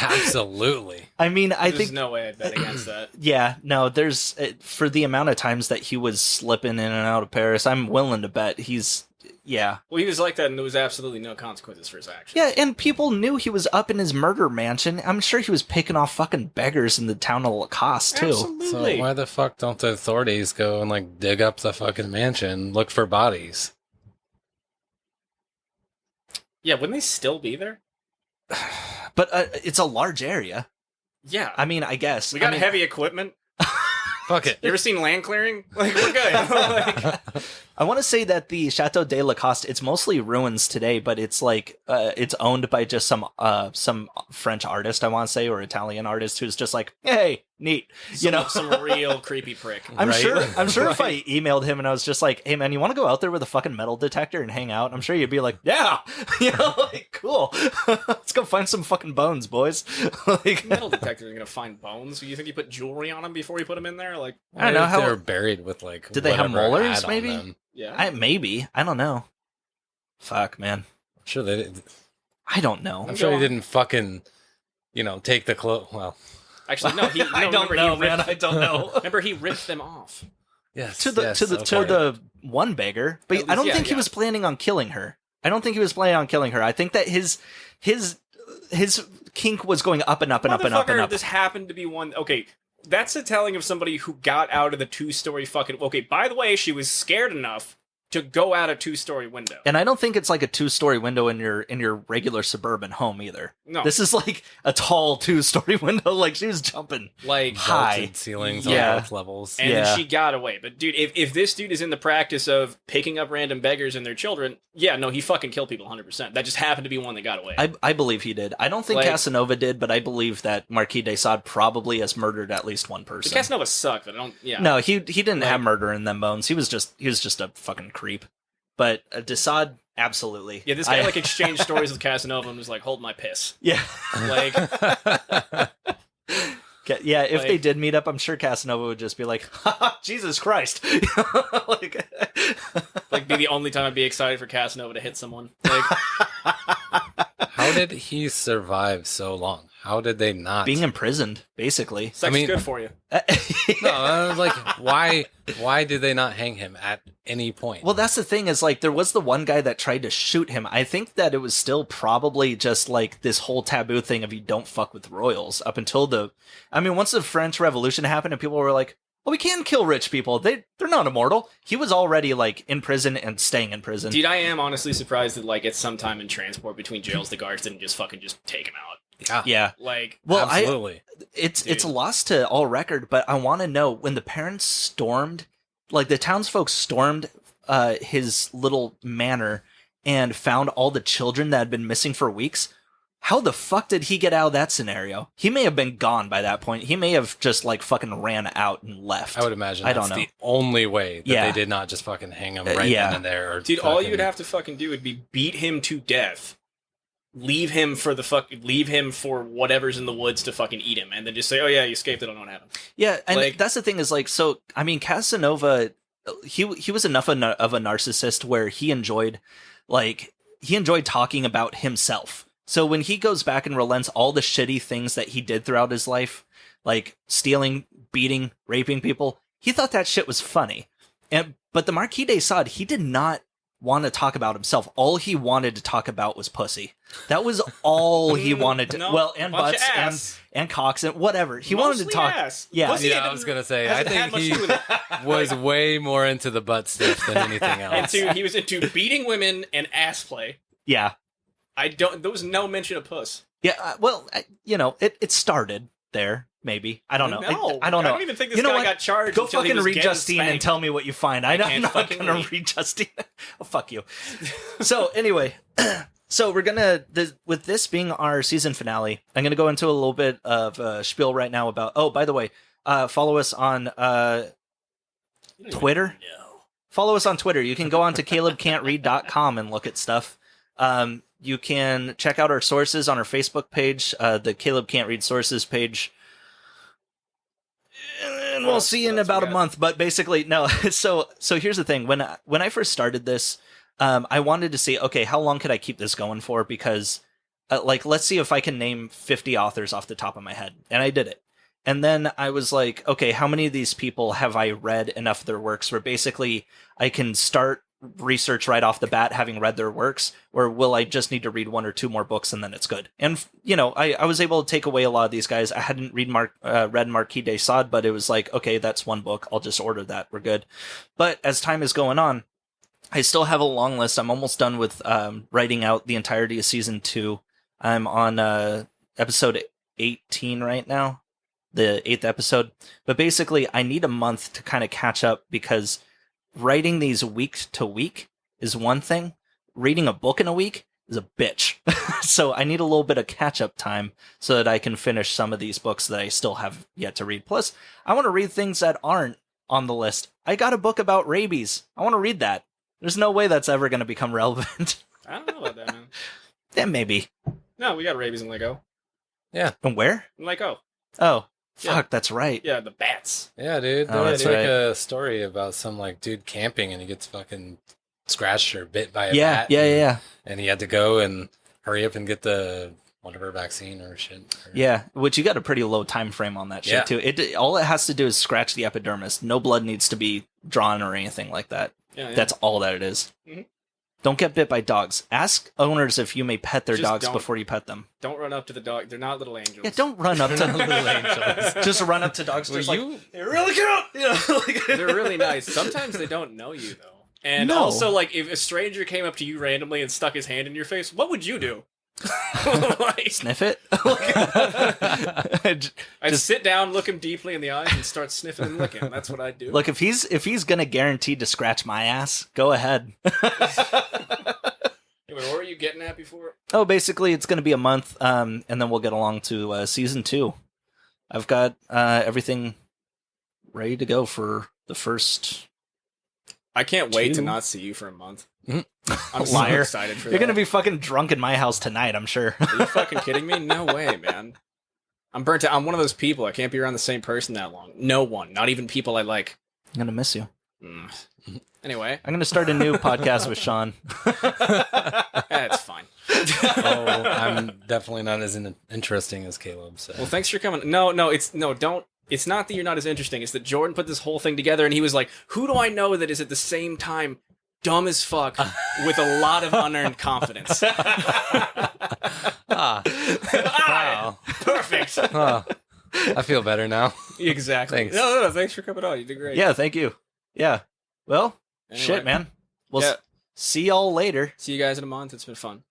Speaker 3: Absolutely.
Speaker 1: I mean, I
Speaker 4: there's
Speaker 1: think...
Speaker 4: no way I'd bet against that.
Speaker 1: Yeah, no, there's... For the amount of times that he was slipping in and out of Paris, I'm willing to bet he's... Yeah.
Speaker 4: Well, he was like that, and there was absolutely no consequences for his actions.
Speaker 1: Yeah, and people knew he was up in his murder mansion. I'm sure he was picking off fucking beggars in the town of Lacoste, too.
Speaker 4: Absolutely.
Speaker 3: So why the fuck don't the authorities go and like dig up the fucking mansion, look for bodies?
Speaker 4: Yeah, wouldn't they still be there?
Speaker 1: But it's a large area.
Speaker 4: Yeah.
Speaker 1: I mean, I guess.
Speaker 4: We got
Speaker 1: I mean,
Speaker 4: heavy equipment.
Speaker 3: Fuck it.
Speaker 4: You ever seen land clearing? Like, we're good. Like,
Speaker 1: I want to say that the Chateau de Lacoste, it's mostly ruins today, but it's like it's owned by just some French artist, I want to say, or Italian artist who's just like, hey, neat,
Speaker 4: some real creepy prick.
Speaker 1: I'm
Speaker 3: Right?
Speaker 1: sure if I emailed him and I was just like, hey man, you want to go out there with a fucking metal detector and hang out? I'm sure you'd be like, yeah, like cool. Let's go find some fucking bones, boys. Like,
Speaker 4: Metal detectors are gonna find bones. You think you put jewelry on them before you put them in there? Like,
Speaker 1: I don't know how
Speaker 3: they're buried with like.
Speaker 1: Did they have
Speaker 3: whatever
Speaker 1: molars,
Speaker 3: had on
Speaker 1: maybe?
Speaker 3: them.
Speaker 4: yeah.
Speaker 1: maybe. I don't know. Fuck, man.
Speaker 3: I'm sure they. Did.
Speaker 1: I don't know.
Speaker 3: I'm sure he didn't fucking, take the clothes. Well,
Speaker 4: Actually, no. He. No,
Speaker 1: I don't
Speaker 4: remember,
Speaker 1: know,
Speaker 4: he
Speaker 1: man.
Speaker 4: ripped,
Speaker 1: I don't know.
Speaker 4: remember, he ripped them off.
Speaker 3: yes.
Speaker 1: to the one beggar, but
Speaker 4: At least,
Speaker 1: I don't
Speaker 4: yeah,
Speaker 1: think he
Speaker 4: yeah.
Speaker 1: was planning on killing her. I don't think he was planning on killing her. I think that his kink was going up and up and up and up and
Speaker 4: Motherfucker,
Speaker 1: up.
Speaker 4: This happened to be one. Okay, that's a telling of somebody who got out of the two-story fucking. Okay, by the way, she was scared enough to go out a two-story window.
Speaker 1: And I don't think it's like a 2-story window in your regular suburban home either.
Speaker 4: No,
Speaker 1: This is like a tall 2-story window. Like she was jumping.
Speaker 4: like
Speaker 1: high.
Speaker 3: vaulted ceilings
Speaker 1: Yeah.
Speaker 3: on both levels.
Speaker 4: And
Speaker 1: Yeah.
Speaker 4: then she got away. But dude, if this dude is in the practice of picking up random beggars and their children, yeah, no, he fucking killed people 100%. That just happened to be one that got away.
Speaker 1: I believe he did. I don't think
Speaker 4: Like-
Speaker 1: Casanova did, but I believe that Marquis de Sade probably has murdered at least one
Speaker 4: the
Speaker 1: person.
Speaker 4: Casanova sucked, but I don't. Yeah,
Speaker 1: No, he didn't
Speaker 4: Like-
Speaker 1: have murder in them bones. He was just a fucking creep. But de Sade, absolutely.
Speaker 4: yeah. This guy like exchanged stories with Casanova and was like, "Hold my piss."
Speaker 1: yeah.
Speaker 4: Like,
Speaker 1: Yeah, if they
Speaker 4: Like-
Speaker 1: did meet up, I'm sure Casanova would just be like, "Ha, Jesus Christ!"
Speaker 4: like be the only time I'd be excited for Casanova to hit someone. Like,
Speaker 3: How did he survive so long? How did they not?
Speaker 1: being imprisoned, basically.
Speaker 4: sex
Speaker 3: mean-
Speaker 4: is good for you.
Speaker 3: No, I was like, why? Why did they not hang him at any point?
Speaker 1: Well, that's the thing is like there was the one guy that tried to shoot him. I think that it was still probably just like this whole taboo thing of you don't fuck with royals up until once the French Revolution happened and people were like, well, we can kill rich people. They're not immortal. He was already like in prison and staying in prison.
Speaker 4: Dude, I am honestly surprised that like at some time in transport between jails, the guards didn't just take him out.
Speaker 1: Yeah.
Speaker 4: Like,
Speaker 1: Well,
Speaker 3: Absolutely.
Speaker 1: it's lost to all record, but I want to know when the parents stormed, like the townsfolk stormed his little manor and found all the children that had been missing for weeks. How the fuck did he get out of that scenario? He may have been gone by that point. He may have just like fucking ran out and left.
Speaker 3: I would imagine
Speaker 1: I
Speaker 3: that's
Speaker 1: don't know.
Speaker 3: the only way that
Speaker 1: Yeah.
Speaker 3: they did not just fucking hang him right
Speaker 1: yeah.
Speaker 3: then and there. Or
Speaker 4: dude, all
Speaker 3: fucking-
Speaker 4: you'd have to fucking do would be beat him to death, leave him for whatever's in the woods to fucking eat him, and then just say, "Oh yeah, you escaped. I don't know what happened."
Speaker 1: Yeah, and
Speaker 4: Like-
Speaker 1: that's the thing is like, so I mean, Casanova, he was enough of a narcissist where he enjoyed talking about himself. So when he goes back and relents all the shitty things that he did throughout his life, like stealing, beating, raping people, he thought that shit was funny. But the Marquis de Sade, he did not want to talk about himself. All he wanted to talk about was pussy. That was all he wanted to.
Speaker 4: No,
Speaker 1: well, and
Speaker 4: bunch of
Speaker 1: butts
Speaker 4: ass.
Speaker 1: and cocks and whatever. He wanted to
Speaker 4: Mostly
Speaker 1: talk.
Speaker 4: ass.
Speaker 1: Yeah.
Speaker 4: Pussy
Speaker 3: Yeah, I
Speaker 4: didn't-
Speaker 3: was gonna say. I
Speaker 4: hasn't had
Speaker 3: think
Speaker 4: much
Speaker 3: he
Speaker 4: to do with it.
Speaker 3: was way more into the butt stuff than anything else.
Speaker 4: He was into beating women and ass play.
Speaker 1: Yeah.
Speaker 4: There was no mention of puss.
Speaker 1: Yeah, it started there, maybe. I don't know.
Speaker 4: No,
Speaker 1: I don't know.
Speaker 4: I don't even think this
Speaker 1: You know
Speaker 4: guy
Speaker 1: what?
Speaker 4: got charged.
Speaker 1: Go
Speaker 4: until he
Speaker 1: fucking
Speaker 4: was
Speaker 1: read
Speaker 4: getting
Speaker 1: Justine and
Speaker 4: spanked.
Speaker 1: tell me what you find. I'm
Speaker 4: can't
Speaker 1: not
Speaker 4: fucking
Speaker 1: going to
Speaker 4: read.
Speaker 1: read Justine. Oh, fuck you. So, anyway, so we're going to, with this being our season finale, I'm going to go into a little bit of a spiel right now about, oh, by the way, follow us on Twitter.
Speaker 4: No.
Speaker 1: Follow us on Twitter. You can go on to calebcan'tread.com and look at stuff. You can check out our sources on our Facebook page, the Caleb Can't Read Sources page. And we'll see you in
Speaker 4: That's
Speaker 1: about a
Speaker 4: okay.
Speaker 1: month. But basically, no. So here's the thing. When I first started this, I wanted to see, okay, how long could I keep this going for? Because, let's see if I can name 50 authors off the top of my head. And I did it. And then I was like, okay, how many of these people have I read enough of their works where basically I can start research right off the bat having read their works, or will I just need to read one or two more books and then it's good? And I was able to take away a lot of these guys. I hadn't read Marquis de Sade, but it was like, okay, that's one book, I'll just order that, we're good. But as time is going on, I still have a long list. I'm almost done with writing out the entirety of season 2. I'm on episode 18 right now, the 8th episode. But basically I need a month to kind of catch up, because writing these week to week is one thing. Reading a book in a week is a bitch. So I need a little bit of catch-up time so that I can finish some of these books that I still have yet to read. Plus, I want to read things that aren't on the list. I got a book about rabies. I want to read that. There's no way that's ever going to become relevant.
Speaker 4: I don't know about that, man.
Speaker 1: Yeah, maybe.
Speaker 4: No, we got rabies in Lego.
Speaker 1: And where?
Speaker 4: In Lego.
Speaker 1: Oh,
Speaker 4: Yeah.
Speaker 1: fuck, that's right.
Speaker 4: Yeah, the bats.
Speaker 3: Yeah, dude.
Speaker 1: Oh,
Speaker 3: There
Speaker 1: that's
Speaker 3: was like
Speaker 1: right.
Speaker 3: a story about some like dude camping and he gets fucking scratched or bit by a
Speaker 1: Yeah,
Speaker 3: bat.
Speaker 1: yeah.
Speaker 3: And he had to go and hurry up and get the whatever vaccine or shit.
Speaker 1: Yeah, which you got a pretty low time frame on that shit
Speaker 3: Yeah.
Speaker 1: too. All it has to do is scratch the epidermis. No blood needs to be drawn or anything like that.
Speaker 4: Yeah, yeah.
Speaker 1: That's all that it is.
Speaker 4: Mhm.
Speaker 1: Don't get bit by dogs. Ask owners if you may pet their
Speaker 4: Just
Speaker 1: dogs
Speaker 4: don't.
Speaker 1: before you pet them.
Speaker 4: Don't run up to the dog. They're not little angels.
Speaker 1: Yeah, don't run up to little angels. Just run up to dogs.
Speaker 3: Well,
Speaker 1: Just like, they're really cute. You know, like,
Speaker 4: They're really nice. Sometimes they don't know you though. And
Speaker 1: No.
Speaker 4: also, like, if a stranger came up to you randomly and stuck his hand in your face, what would you do? Like,
Speaker 1: sniff it.
Speaker 4: I'd sit down, look him deeply in the eyes, and start sniffing and licking. That's what I'd do.
Speaker 1: Look, if he's gonna guarantee to scratch my ass, go ahead.
Speaker 4: Anyway, what were you getting at before?
Speaker 1: Oh, basically, it's going to be a month, and then we'll get along to season 2. I've got everything ready to go for the first.
Speaker 4: I can't wait to
Speaker 1: 2?
Speaker 4: not see you for a month.
Speaker 1: Mhm.
Speaker 4: I'm so
Speaker 1: Liar.
Speaker 4: excited for
Speaker 1: You're
Speaker 4: that.
Speaker 1: going to be fucking drunk in my house tonight, I'm sure.
Speaker 4: Are you fucking kidding me? No way, man. I'm burnt out. I'm one of those people. I can't be around the same person that long. No one. Not even people I like.
Speaker 1: I'm going to miss you.
Speaker 4: Mm. Anyway,
Speaker 1: I'm going to start a new podcast with Sean.
Speaker 4: that's fine.
Speaker 3: Oh, I'm definitely not as interesting as Caleb. So.
Speaker 4: Well, thanks for coming. No, don't. It's not that you're not as interesting. It's that Jordan put this whole thing together, and he was like, "Who do I know that is at the same time dumb as fuck with a lot of unearned confidence?"
Speaker 3: Wow.
Speaker 4: Perfect.
Speaker 3: Huh. I feel better now.
Speaker 4: Exactly.
Speaker 3: Thanks.
Speaker 4: No. Thanks for coming on. You did great.
Speaker 1: Yeah, thank you. Yeah. Well,
Speaker 4: Anyway.
Speaker 1: shit, man. We'll
Speaker 4: Yeah.
Speaker 1: see y'all later.
Speaker 4: See you guys in a month. It's been fun.